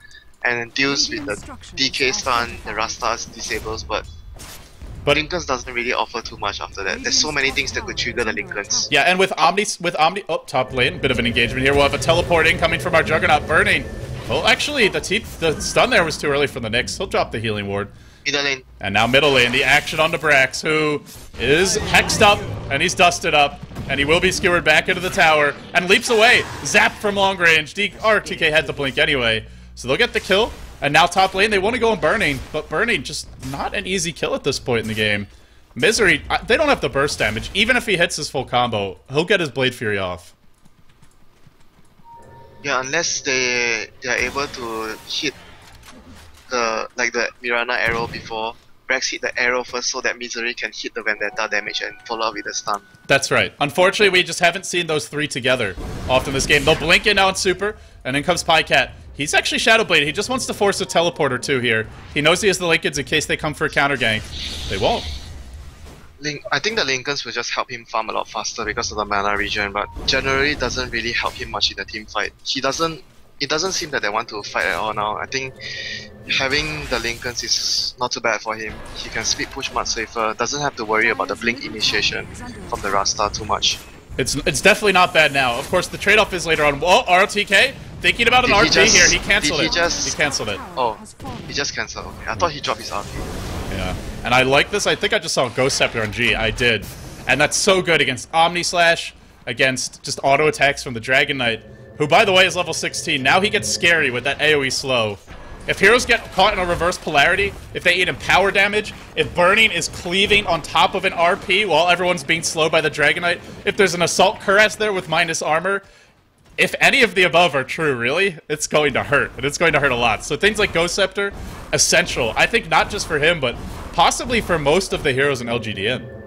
and deals with the DK stun, the Rastas disables, but Lincolns doesn't really offer too much after that. There's so many things that could trigger the Lincolns. Yeah, and with Omni, top lane, bit of an engagement here. We'll have a teleport incoming from our Juggernaut Burning. Well, actually, the stun there was too early from the Nyx. He'll drop the healing ward. Middle lane. And now middle lane, the action onto Brax, who is hexed up, and he's dusted up, and he will be skewered back into the tower, and leaps away. Zap from long range. TK had the blink anyway, so they'll get the kill. And now top lane, they want to go on Burning, but Burning just not an easy kill at this point in the game. Misery, they don't have the burst damage. Even if he hits his full combo, he'll get his Blade Fury off. Yeah, unless they are able to hit the Mirana arrow before. Brax hit the arrow first so that Misery can hit the Vendetta damage and follow up with the stun. That's right. Unfortunately, we just haven't seen those three together often this game. They'll blink in now on Super, and then comes Pycat. He's actually Shadow Blade. He just wants to force a teleport or two here. He knows he has the Lincolns in case they come for a counter gank. They won't. I think the Lincolns will just help him farm a lot faster because of the mana regen, but generally doesn't really help him much in the team fight. He doesn't it doesn't seem that they want to fight at all now. I think having the Lincolns is not too bad for him. He can speed push much safer, doesn't have to worry about the blink initiation from the Rasta too much. It's definitely not bad now. Of course, the trade-off is later on. Oh, RTK thinking about an RP here. He canceled it. He canceled it. Oh, he just canceled. Okay. I thought he dropped his RP. Yeah, and I like this. I think I just saw Ghost Scepter on G. I did. And that's so good against Omni Slash, against just auto attacks from the Dragon Knight, who, by the way, is level 16. Now he gets scary with that AoE slow. If heroes get caught in a reverse polarity, if they eat in power damage, if Burning is cleaving on top of an RP while everyone's being slowed by the Dragon Knight, if there's an Assault Cuirass there with minus armor, if any of the above are true, really, it's going to hurt. And it's going to hurt a lot. So things like Ghost Scepter, essential. I think not just for him, but possibly for most of the heroes in LGDN.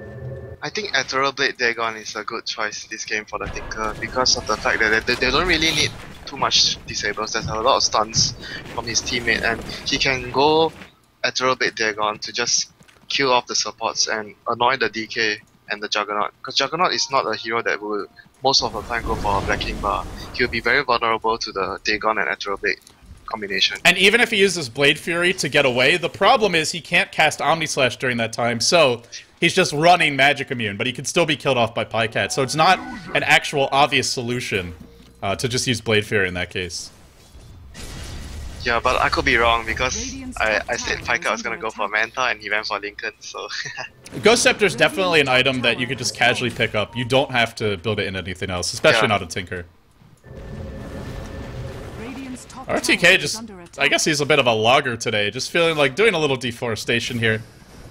I think Ethereal Blade Dagon is a good choice this game for the Tinker because of the fact that they don't really need too much disables. There's a lot of stuns from his teammate, and he can go Ethereal Blade Dagon to just kill off the supports and annoy the DK and the Juggernaut. Because Juggernaut is not a hero that will most of the time go for a Black King bar. He'll be very vulnerable to the Dagon and Ethereal Blade combination. And even if he uses Blade Fury to get away, the problem is he can't cast Omni Slash during that time, so he's just running Magic Immune, but he can still be killed off by Pycat. So it's not an actual obvious solution to just use Blade Fury in that case. Yeah, but I could be wrong because I said Pycat was going to go for Manta and he went for Lincoln, so... Ghost Scepter is definitely an item that you could just casually pick up. You don't have to build it in anything else, especially not a Tinker. RTK just, I guess he's a bit of a logger today, just feeling like doing a little deforestation here.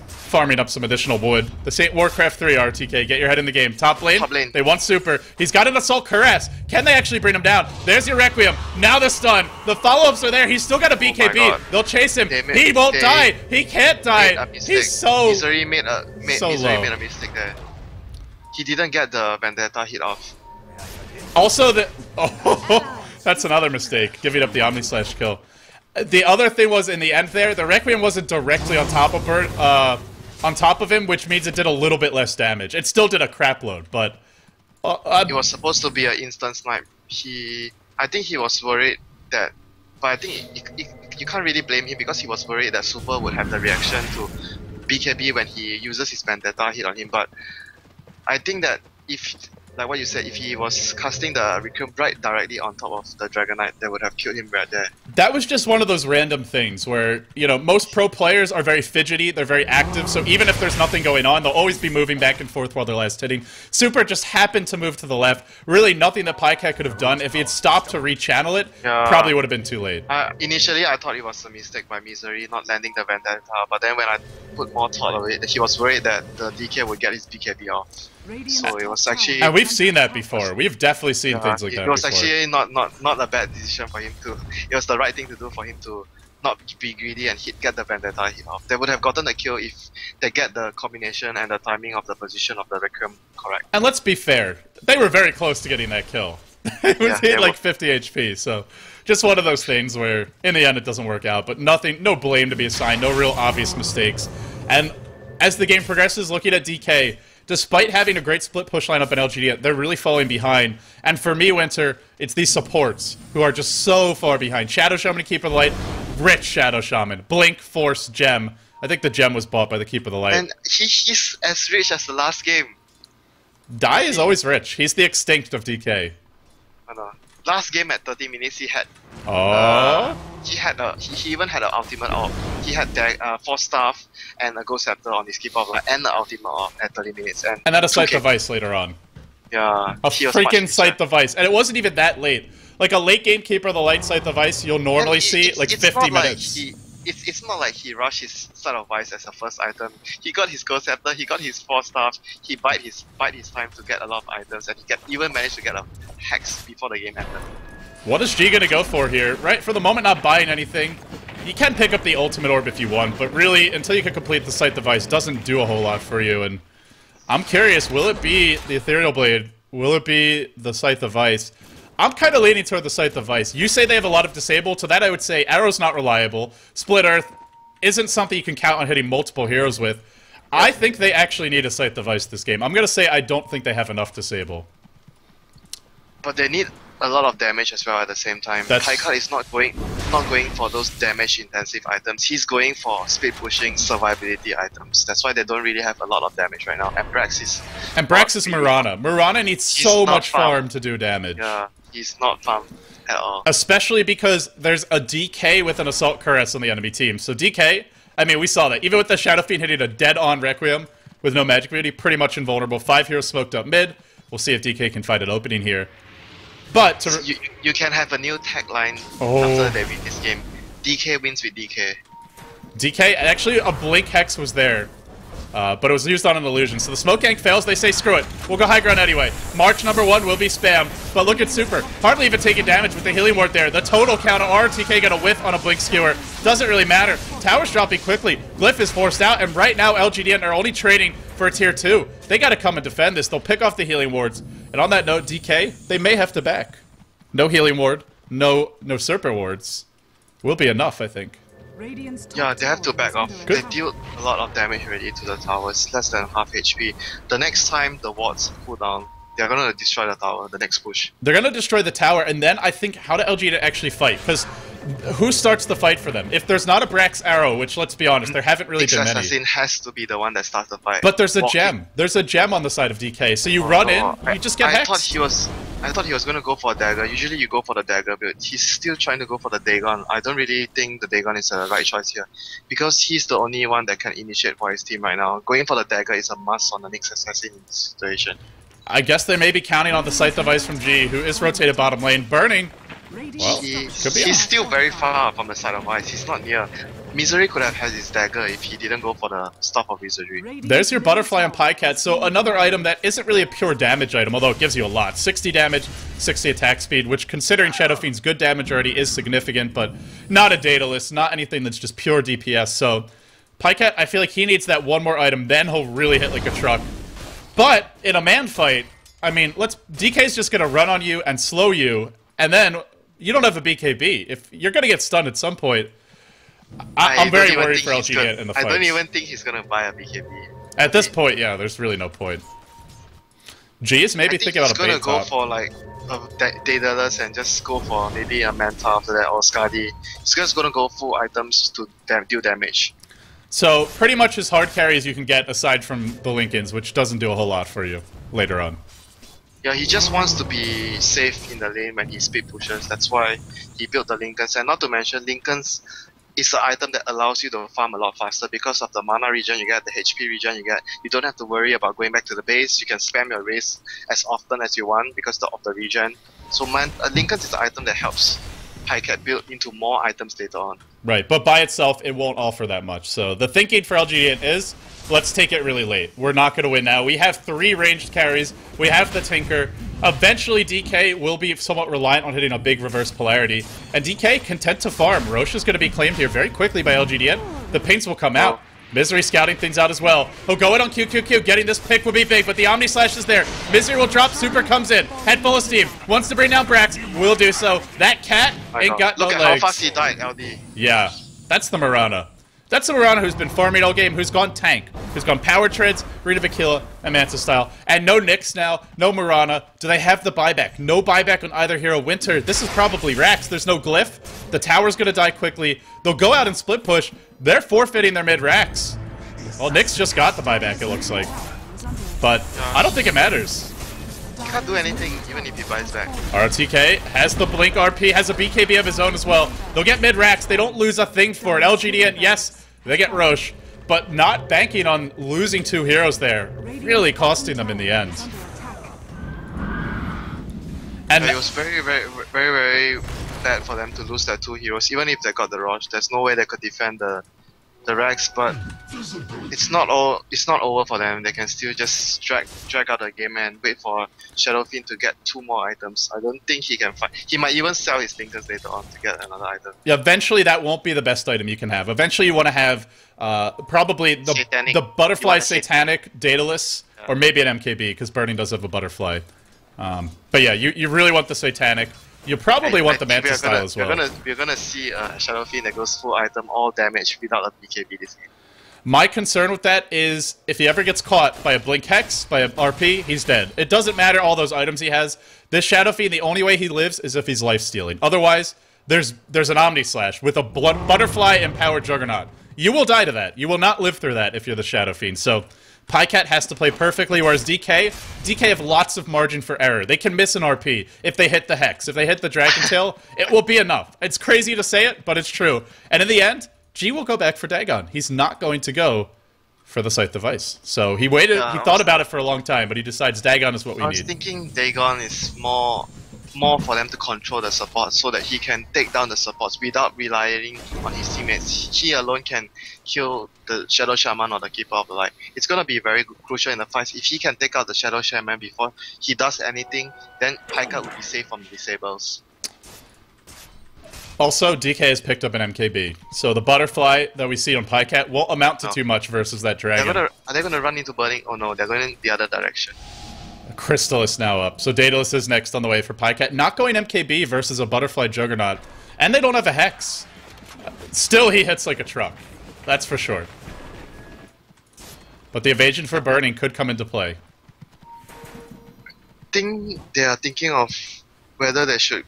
Farming up some additional wood. This ain't Warcraft 3, RTK. Get your head in the game. Top lane. Top lane. They want super. He's got an Assault Cuirass. Can they actually bring him down? There's your Requiem. Now the stun. The follow-ups are there. He's still got a BKB. Oh they'll chase him. He won't die. He can't die. He's so Misery made a mistake there. He didn't get the Vendetta hit off. Also, that's another mistake. Giving up the Omni Slash kill. The other thing was in the end there, the Requiem wasn't directly on top of on top of him, which means it did a little bit less damage. It still did a crap load, but... it was supposed to be an instant snipe. I think he was worried that... But I think you can't really blame him because he was worried that Super would have the reaction to BKB when he uses his Vendetta hit on him. But I think that if... Like what you said, if he was casting the Requiem right directly on top of the Dragon Knight, they would have killed him right there. That was just one of those random things where, you know, most pro players are very fidgety, they're very active, so even if there's nothing going on, they'll always be moving back and forth while they're last hitting. Super just happened to move to the left. Really nothing that Pycat could have done. If he had stopped to rechannel it, probably would have been too late. Initially, I thought it was a mistake by Misery not landing the Vendetta, but then when I put more thought of it, he was worried that the DK would get his BKB off. So it was actually... And we've seen that before. We've definitely seen things like that It was before. actually not a bad decision for him to... It was the right thing to do for him to not be greedy and get the Vendetta hit off. They would have gotten the kill if they get the combination and the timing of the position of the Requiem correct. And let's be fair, they were very close to getting that kill. It was hit like 50 HP, so... Just one of those things where, in the end, it doesn't work out, but no blame to be assigned, no real obvious mistakes. And as the game progresses, looking at DK, despite having a great split push lineup in LGD, they're really falling behind. And for me, Winter, it's these supports who are just so far behind. Shadow Shaman and Keeper of the Light, rich Shadow Shaman. Blink, Force, Gem. I think the Gem was bought by the Keeper of the Light. And he's as rich as the last game. Dai is always rich. He's the extinct of DK. I know. Last game at 30 minutes, he had... He even had an ultimate off. He had Force Staff and a Ghost Scepter on his Keeper of the Light and the ultimate off at 30 minutes. And that a Sight Device later on. Yeah. A freaking Sight Device. And it wasn't even that late. Like a late game Keeper of the Light Sight Device, you'll normally see like 50 minutes. It's not like he rushed his Sight of Vice as a first item. He got his Ghost Scepter, he got his Force Staff, he bite his time to get a lot of items, and he even managed to get a Hex before the game ended. What is G gonna go for here? Right, for the moment not buying anything. You can pick up the Ultimate Orb if you want, but really, until you can complete the Sight Device, doesn't do a whole lot for you, and I'm curious, will it be the Ethereal Blade? Will it be the Sight Device? I'm kind of leaning toward the Sight Device. You say they have a lot of disable. To that I would say Arrow's not reliable. Split Earth isn't something you can count on hitting multiple heroes with. I think they actually need a Sight Device this game. I'm going to say I don't think they have enough disable. But they need a lot of damage as well at the same time. Taika is not going for those damage intensive items. He's going for speed pushing survivability items. That's why they don't really have a lot of damage right now. And Brax is Murana. Murana needs so much farm to do damage. Yeah, he's not farm at all. Especially because there's a DK with an Assault Cuirass on the enemy team. So DK, I mean, we saw that. Even with the Shadow Fiend hitting a dead-on Requiem with no magic immunity, pretty much invulnerable. 5 heroes smoked up mid. We'll see if DK can find an opening here. But so you can have a new tagline after they win this game. DK wins with DK. DK, actually a Blink Hex was there. But it was used on an illusion. So the smoke gank fails, they say screw it. We'll go high ground anyway. March number 1 will be spam. But look at Super. Hardly even taking damage with the healing ward there. The total counter RTK got a whiff on a Blink Skewer. Doesn't really matter. Tower's dropping quickly. Glyph is forced out. And right now LGD.int are only trading for a tier 2. They got to come and defend this. They'll pick off the healing wards. And on that note, DK, they may have to back. No healing ward. No Serpent wards. Will be enough, I think. Yeah, they have to back off. Good. They dealt a lot of damage already to the towers, less than half HP. The next time the wards cool down, they're gonna destroy the tower, the next push. They're gonna destroy the tower, and then I think, how do LG actually fight? Because who starts the fight for them? If there's not a Brax Arrow, which, let's be honest, there haven't really been many. Assassin has to be the one that starts the fight. But there's a gem. There's a gem on the side of DK, so you run in, you just get hexed. I thought he was gonna go for a dagger. Usually you go for the dagger, but he's still trying to go for the Dagon. I don't really think the Dagon is the right choice here, because he's the only one that can initiate for his team right now. Going for the dagger is a must on the next assassin situation. I guess they may be counting on the Scythe device from G, who is rotated bottom lane. Burning! Well, he's still very far from the side of ice. He's not near. Misery could have had his dagger if he didn't go for the Staff of Wizardry. There's your Butterfly on Pycat. So another item that isn't really a pure damage item, although it gives you a lot. 60 damage, 60 attack speed, which considering Shadow Fiend's good damage already is significant, but not a Daedalus, not anything that's just pure DPS. So Pycat, I feel like he needs that one more item, then he'll really hit like a truck. But in a man fight, I mean, DK's just gonna run on you and slow you, and then you don't have a BKB. If you're gonna get stunned at some point, I'm very worried for LGD in the fight. I don't even think he's gonna buy a BKB. At this point, yeah, there's really no point. G is maybe thinking about a bait top. He's gonna go for like a Daedalus and just go for maybe a Manta after that, or Skadi. He's just gonna go full items to deal damage. So pretty much as hard carry as you can get aside from the Lincolns, which doesn't do a whole lot for you later on. Yeah, he just wants to be safe in the lane when he speed pushes. That's why he built the Lincolns. And not to mention, Lincolns is an item that allows you to farm a lot faster because of the mana regen you get, the HP regen you get. You don't have to worry about going back to the base. You can spam your race as often as you want because of the regen. So Lincolns is an item that helps Pycat build into more items later on. Right, but by itself, it won't offer that much. So the thinking for LGD is, let's take it really late. We're not going to win now. We have 3 ranged carries. We have the Tinker. Eventually, DK will be somewhat reliant on hitting a big reverse polarity. And DK, content to farm. Roche is going to be claimed here very quickly by LGD. The paints will come out. Misery scouting things out as well. He'll go in on QQQ. Getting this pick would be big, but the Omni Slash is there. Misery will drop. Super comes in. Head full of steam. Wants to bring down Brax. Will do so. That cat ain't got no legs. Look at how fast he died, LD. Yeah, that's the Murana. That's the Murana who's been farming all game, who's gone tank, who's gone power treads, Rita Vakila, and Manta style. And no Nyx now, no Murana. Do they have the buyback? No buyback on either hero. Winter, this is probably Rax. There's no glyph. The tower's gonna die quickly. They'll go out and split push. They're forfeiting their mid-Rax. Well, Nyx just got the buyback, it looks like. But I don't think it matters. He can't do anything even if he buys back. RTK has the Blink RP, has a BKB of his own as well. They'll get mid-Rax. They don't lose a thing for it. LGD, yes, they get Roche, but not banking on losing 2 heroes there. Really costing them in the end. And it was very bad for them to lose their 2 heroes. Even if they got the Roche, there's no way they could defend the Rex, but it's not over for them. They can still just drag out the game and wait for Shadow Fiend to get 2 more items. I don't think he can fight. He might even sell his Linkers later on to get another item. Yeah, eventually that won't be the best item you can have. Eventually you want to have probably the Butterfly Satanic Daedalus, or maybe an MKB, because Burning does have a Butterfly. But yeah, you really want the Satanic. You probably want the Manta style as well. We're gonna see a Shadow Fiend that goes full item, all damage without a BKB this game. My concern with that is if he ever gets caught by a Blink Hex, by an RP, he's dead. It doesn't matter all those items he has. This Shadow Fiend, the only way he lives is if he's life-stealing. Otherwise, there's an Omni Slash with a Butterfly-empowered Juggernaut. You will die to that. You will not live through that if you're the Shadow Fiend. So, Pycat has to play perfectly, whereas DK have lots of margin for error. They can miss an RP if they hit the Hex. If they hit the Dragon Tail, it will be enough. It's crazy to say it, but it's true. And in the end, G will go back for Dagon. He's not going to go for the Scythe device. So he waited, he thought about it for a long time, but he decides Dagon is what we need. I was thinking Dagon is more for them to control the support so that he can take down the supports without relying on his teammates. He alone can kill the Shadow Shaman or the Keeper of the Light. It's going to be very crucial in the fights. If he can take out the Shadow Shaman before he does anything, then Pycat will be safe from disables. Also, DK has picked up an MKB, so the butterfly that we see on Pycat won't amount to too much versus that dragon. Are they going to run into burning? Oh no, they're going in the other direction. Crystal is now up, so Daedalus is next on the way for Pycat. Not going MKB versus a butterfly Juggernaut, and they don't have a Hex. Still, he hits like a truck. That's for sure. But the evasion for burning could come into play. I think they are thinking of whether they should...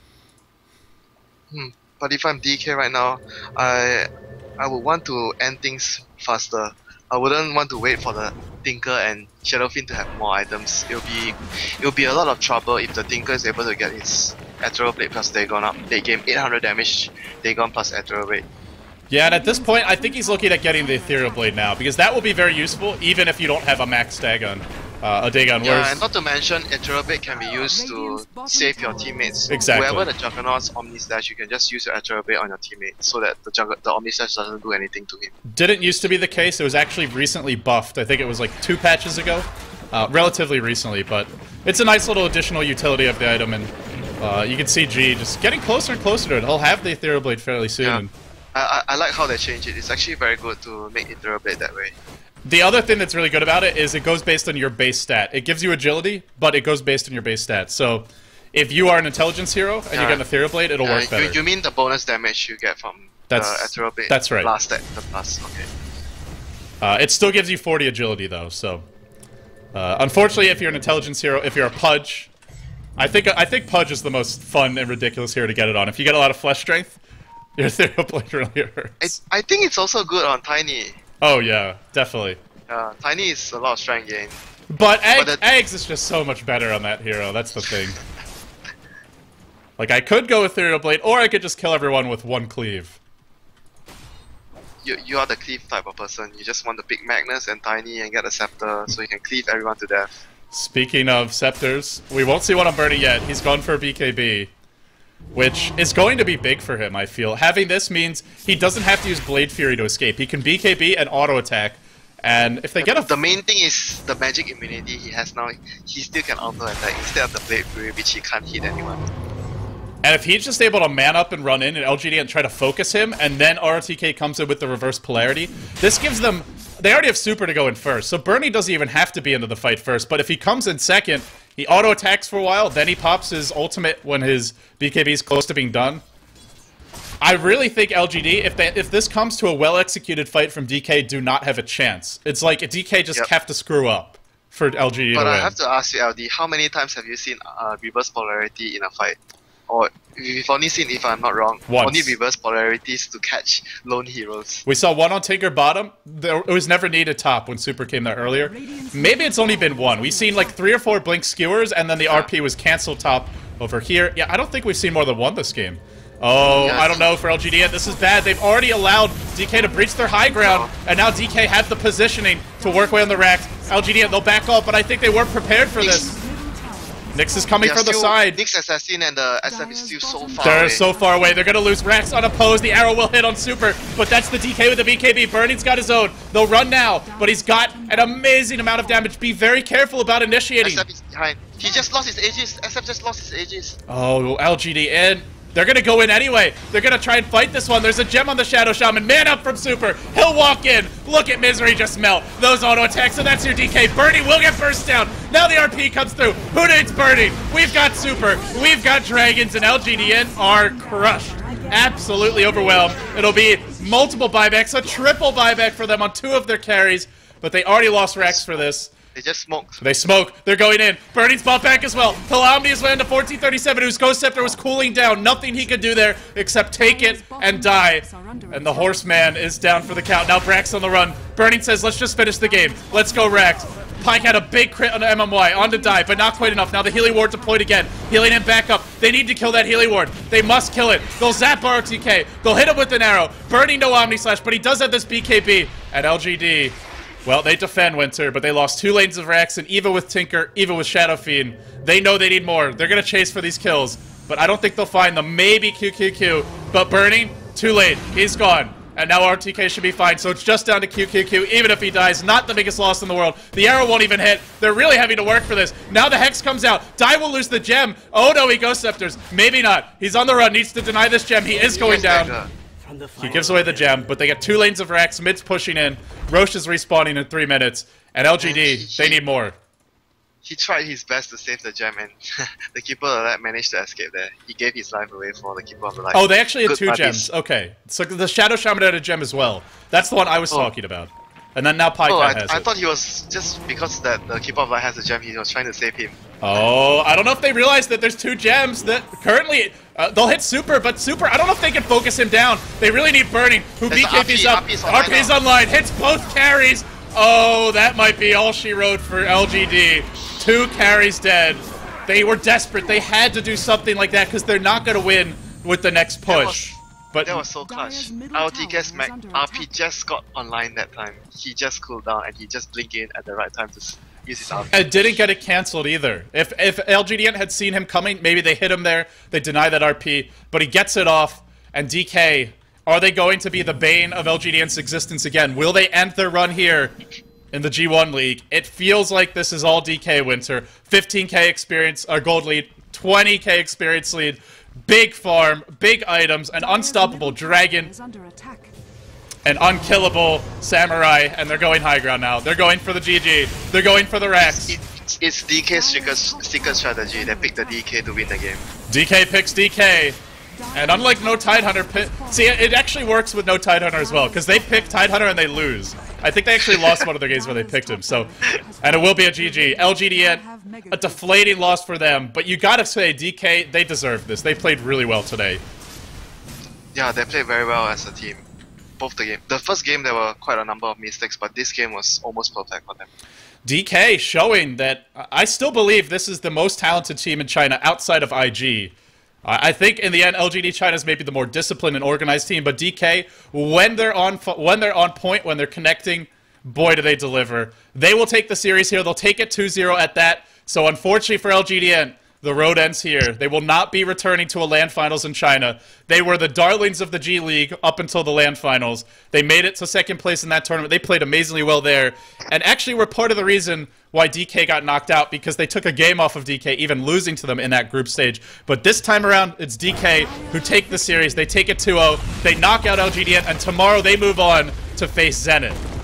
But if I'm DK right now, I would want to end things faster. I wouldn't want to wait for the Tinker and Shadow Fiend to have more items. It'll be a lot of trouble if the Tinker is able to get his Ethereal Blade plus Dagon up. They game 800 damage, Dagon plus Ethereal Blade. Yeah, and at this point, I think he's looking at getting the Ethereal Blade now, because that will be very useful, even if you don't have a max Dagon. A Dagon. Yeah, and not to mention, Ethereal Blade can be used to save your teammates. Exactly. Wherever the Juggernaut's Omni Slash, you can just use your Ethereal Blade on your teammate, so that the Omni Slash doesn't do anything to him. Didn't used to be the case. It was actually recently buffed. I think it was like 2 patches ago. Relatively recently, but it's a nice little additional utility of the item, and you can see G just getting closer and closer to it. He'll have the Ethereal Blade fairly soon. Yeah. I like how they change it. It's actually very good to make Ethereal Blade that way. The other thing that's really good about it is it goes based on your base stat. It gives you agility, but it goes based on your base stat. So if you are an intelligence hero and you get an Ethereal Blade, it'll work better. You mean the bonus damage you get from the Ethereal Blade? That's right. The plus, okay. It still gives you 40 agility though, so... unfortunately, if you're an intelligence hero, if you're a Pudge... I think Pudge is the most fun and ridiculous hero to get it on. If you get a lot of flesh strength, your Ethereal Blade really hurts. I think it's also good on Tiny. Oh yeah, definitely. Tiny is a lot of strength gain. But Eggs is just so much better on that hero, that's the thing. Like, I could go Ethereal Blade, or I could just kill everyone with 1 cleave. You are the cleave type of person. You just want to pick Magnus and Tiny and get a Scepter, so you can cleave everyone to death. Speaking of Scepters, we won't see one on Bernie yet. He's gone for a BKB. Which is going to be big for him, I feel. Having this means he doesn't have to use Blade Fury to escape. He can BKB and auto-attack. And if they get a... The main thing is the magic immunity he has now. He still can auto-attack instead of the Blade Fury, which he can't hit anyone. And if he's just able to man up and run in and LGD and try to focus him, and then ROTK comes in with the reverse polarity, this gives them... They already have Super to go in first, so Bernie doesn't even have to be into the fight first. But if he comes in second, he auto-attacks for a while, then he pops his ultimate when his BKB is close to being done. I really think LGD, if this comes to a well-executed fight from DK, do not have a chance. It's like DK just have to screw up for LGD to win. But I have to ask you, LD, how many times have you seen reverse polarity in a fight? Or we've only seen, if I'm not wrong, only reverse polarities to catch lone heroes. We saw one on Tinker bottom. It was never needed top when Super came there earlier. Maybe it's only been one. We've seen like 3 or 4 Blink Skewers, and then the RP was canceled top over here. Yeah, I don't think we've seen more than one this game. Oh, I don't know for LGD. This is bad. They've already allowed DK to breach their high ground, and now DK have the positioning to work away on the racks. LGD, they'll back off, but I think they weren't prepared for this. Nyx is coming from the side. Nyx Assassin and the SF is still so far They're away. so far away. They're going to lose Rex unopposed. The arrow will hit on Super, but that's the DK with the BKB. Burning's got his own. They'll run now, but he's got an amazing amount of damage. Be very careful about initiating. SF is behind. He just lost his Aegis. SF just lost his Aegis. Oh, LGD in. They're going to go in anyway. They're going to try and fight this one. There's a gem on the Shadow Shaman. Man up from Super. He'll walk in. Look at Misery just melt. Those auto attacks, so that's your DK. Burning will get first down. Now the RP comes through. Who needs Burning? We've got Super. We've got Dragons, and LGDN are crushed. Absolutely overwhelmed. It'll be multiple buybacks, a triple buyback for them on 2 of their carries, but they already lost Rex for this. They just smoked. They smoke. They're going in. Burning's bought back as well. He'll allow me his way into 1437, whose Ghost Scepter was cooling down. Nothing he could do there except take it and die. And the Horseman is down for the count. Now Brax on the run. Burning says, let's just finish the game. Let's go, Rax. Pike had a big crit on the MMY. On to die, but not quite enough. Now the Healy Ward deployed again. Healing him back up. They need to kill that Healy Ward. They must kill it. They'll zap ROTK. They'll hit him with an arrow. Burning no Omni Slash, but he does have this BKB. And LGD... well, they defend Winter, but they lost 2 lanes of Rax, and Eva with Tinker, Eva with Shadow Fiend. They know they need more. They're going to chase for these kills, but I don't think they'll find them. Maybe QQQ, but Burning, too late. He's gone, and now RTK should be fine, so it's just down to QQQ. Even if he dies, not the biggest loss in the world. The arrow won't even hit. They're really having to work for this. Now the Hex comes out. Dai will lose the gem. Oh no, he Ghost Scepters. Maybe not. He's on the run, needs to deny this gem. He is going down. He gives away the gem, but they get 2 lanes of Rax, mid's pushing in, Roche is respawning in 3 minutes, and LGD, they need more. He tried his best to save the gem, and the Keeper of the Light managed to escape there. He gave his life away for the Keeper of the Light. Oh, they actually had Good 2 buddies. gems. Okay, so the Shadow Shaman had a gem as well. That's the one I was talking about. And then now Pycat has it. I thought he was, just because that the Keeper of the Light has a gem, he was trying to save him. Oh, I don't know if they realize that there's 2 gems that currently... they'll hit Super, but Super, I don't know if they can focus him down. They really need Burning, who BKB's up. RP's online, hits both carries. Oh, that might be all she wrote for LGD. 2 carries dead. They were desperate. They had to do something like that because they're not going to win with the next push. But that was so clutch. LTK's RP just got online that time. He just cooled down and he just blinked in at the right time to use his RP. It didn't get it cancelled either. If LGD.int had seen him coming, maybe they hit him there, they deny that RP, but he gets it off, and DK, are they going to be the bane of LGD.int's existence again? Will they end their run here in the G1 League? It feels like this is all DK Winter. 15k experience, gold lead, 20k experience lead, big farm, big items, an unstoppable dragon, an unkillable samurai, and they're going high ground now. They're going for the GG. They're going for the Rex. It's DK's secret strategy. They pick the DK to win the game. DK picks DK. And unlike No Tidehunter, see, it actually works with No Tidehunter as well, because they pick Tidehunter and they lose. I think they actually lost one of their games where they picked him, so... and it will be a GG. LGD.int, a deflating loss for them, but you gotta say, DK, they deserve this. They played really well today. Yeah, they played very well as a team. Both the game. The first game, there were quite a number of mistakes, but this game was almost perfect for them. DK showing that I still believe this is the most talented team in China outside of IG. I think in the end, LGD China is maybe the more disciplined and organized team, but DK, when they're on point, when they're connecting, boy, do they deliver. They will take the series here. They'll take it 2-0 at that. So unfortunately for LGD.int, the road ends here. They will not be returning to a LAN finals in China. They were the darlings of the G League up until the LAN finals. They made it to second place in that tournament. They played amazingly well there. And actually were part of the reason why DK got knocked out, because they took a game off of DK, even losing to them in that group stage. But this time around, it's DK who take the series. They take it 2-0. They knock out LGD.int, and tomorrow they move on to face Zenith.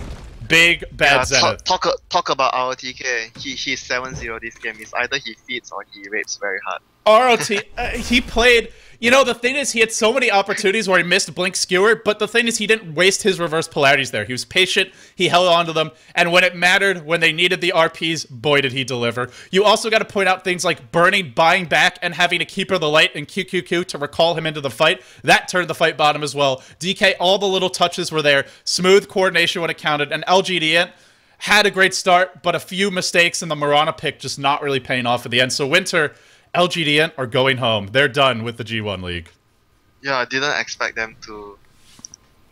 Big bad Zenith. Talk about our TK. He's 7-0 this game. It's either he feeds or he rapes very hard. ROT, he played... You know, the thing is, he had so many opportunities where he missed Blink Skewer, but the thing is, he didn't waste his reverse polarities there. He was patient, he held on to them, and when it mattered, when they needed the RPs, boy, did he deliver. You also got to point out things like Burning, buying back, and having a Keeper of the Light and QQQ to recall him into the fight. That turned the fight bottom as well. DK, all the little touches were there. Smooth coordination when it counted, and LGD.int had a great start, but a few mistakes in the Marana pick just not really paying off at the end. So Winter... LGD.int are going home. They're done with the G1 League. Yeah, I didn't expect them to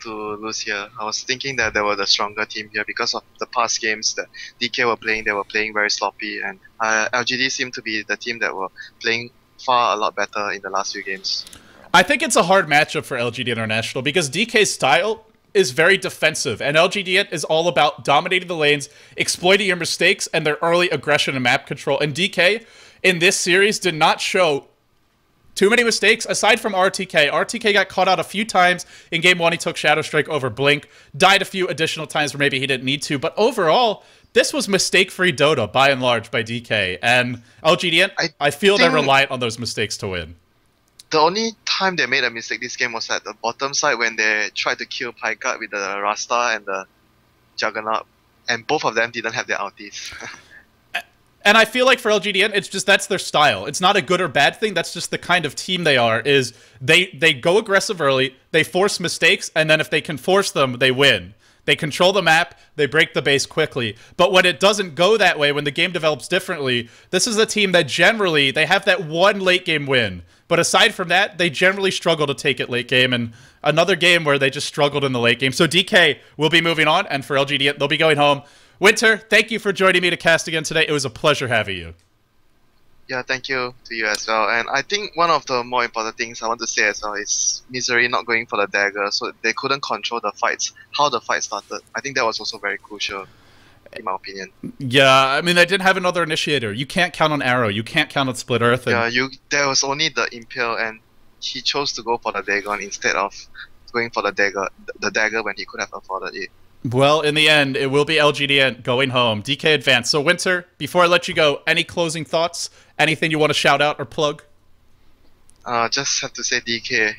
lose here. I was thinking that they were the stronger team here because of the past games that DK were playing. They were playing very sloppy, and LGD seemed to be the team that were playing far a lot better in the last few games. I think it's a hard matchup for LGD International because DK's style is very defensive, and LGD.int is all about dominating the lanes, exploiting your mistakes, and their early aggression and map control. And DK, in this series, did not show too many mistakes, aside from RTK. RTK got caught out a few times. In Game 1, he took Shadow Strike over Blink, died a few additional times where maybe he didn't need to, but overall, this was mistake-free Dota, by and large, by DK. And LGD.int, I feel they're reliant on those mistakes to win. The only time they made a mistake this game was at the bottom side when they tried to kill Pycard with the Rasta and the Juggernaut, and both of them didn't have their ultis. And I feel like for LGDN, it's just that's their style. It's not a good or bad thing. That's just the kind of team they are. Is they go aggressive early, they force mistakes, and then if they can force them, they win. They control the map, they break the base quickly. But when it doesn't go that way, when the game develops differently, this is a team that generally, they have that one late game win. But aside from that, they generally struggle to take it late game, and another game where they just struggled in the late game. So DK will be moving on, and for LGDN, they'll be going home. Winter, thank you for joining me to cast again today. It was a pleasure having you. Yeah, thank you to you as well. And I think one of the more important things I want to say as well is Misery not going for the dagger, so they couldn't control the fights, how the fight started. I think that was also very crucial, in my opinion. Yeah, I mean, they didn't have another initiator. You can't count on Arrow. You can't count on Split Earth. And yeah, there was only the Impale, and he chose to go for the Dagon instead of going for the dagger when he could have afforded it. Well, in the end, it will be LGDN going home. DK Advance. So, Winter, before I let you go, any closing thoughts? Anything you want to shout out or plug? Just have to say DK.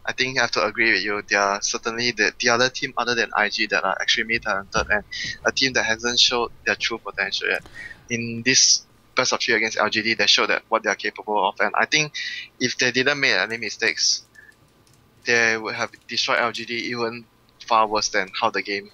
I think I have to agree with you. They are certainly the other team other than IG that are extremely talented and a team that hasn't showed their true potential yet. In this best of 3 against LGD, they showed that what they are capable of. And I think if they didn't make any mistakes, they would have destroyed LGD even far worse than how the game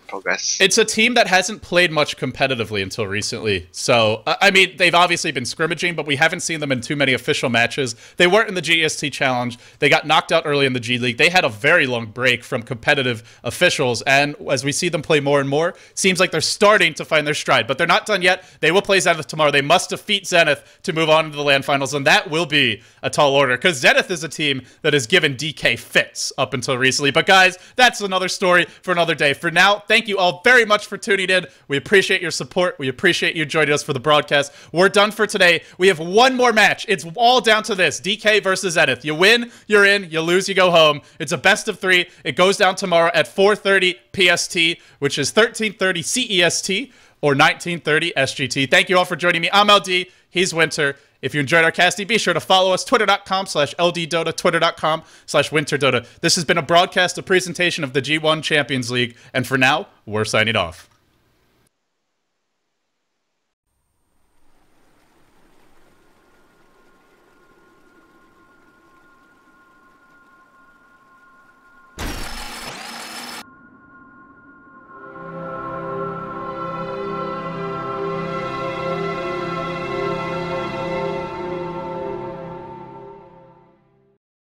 progressed. It's a team that hasn't played much competitively until recently. So, I mean, they've obviously been scrimmaging, but we haven't seen them in too many official matches. They weren't in the GEST Challenge. They got knocked out early in the G League. They had a very long break from competitive officials, and as we see them play more and more, seems like they're starting to find their stride. But they're not done yet. They will play Zenith tomorrow. They must defeat Zenith to move on to the LAN finals, and that will be a tall order, because Zenith is a team that has given DK fits up until recently. But guys, that's another story for another day. For now, thank you all very much for tuning in. We appreciate your support. We appreciate you joining us for the broadcast. We're done for today. We have one more match. It's all down to this. DK versus Zenith. You win, you're in. You lose, you go home. It's a best of 3. It goes down tomorrow at 4:30 PST, which is 13:30 CEST or 19:30 SGT. Thank you all for joining me. I'm LD. He's Winter. If you enjoyed our casting, be sure to follow us, twitter.com/LDDota, twitter.com/WinterDota. This has been a broadcast, a presentation of the G1 Champions League, and for now, we're signing off.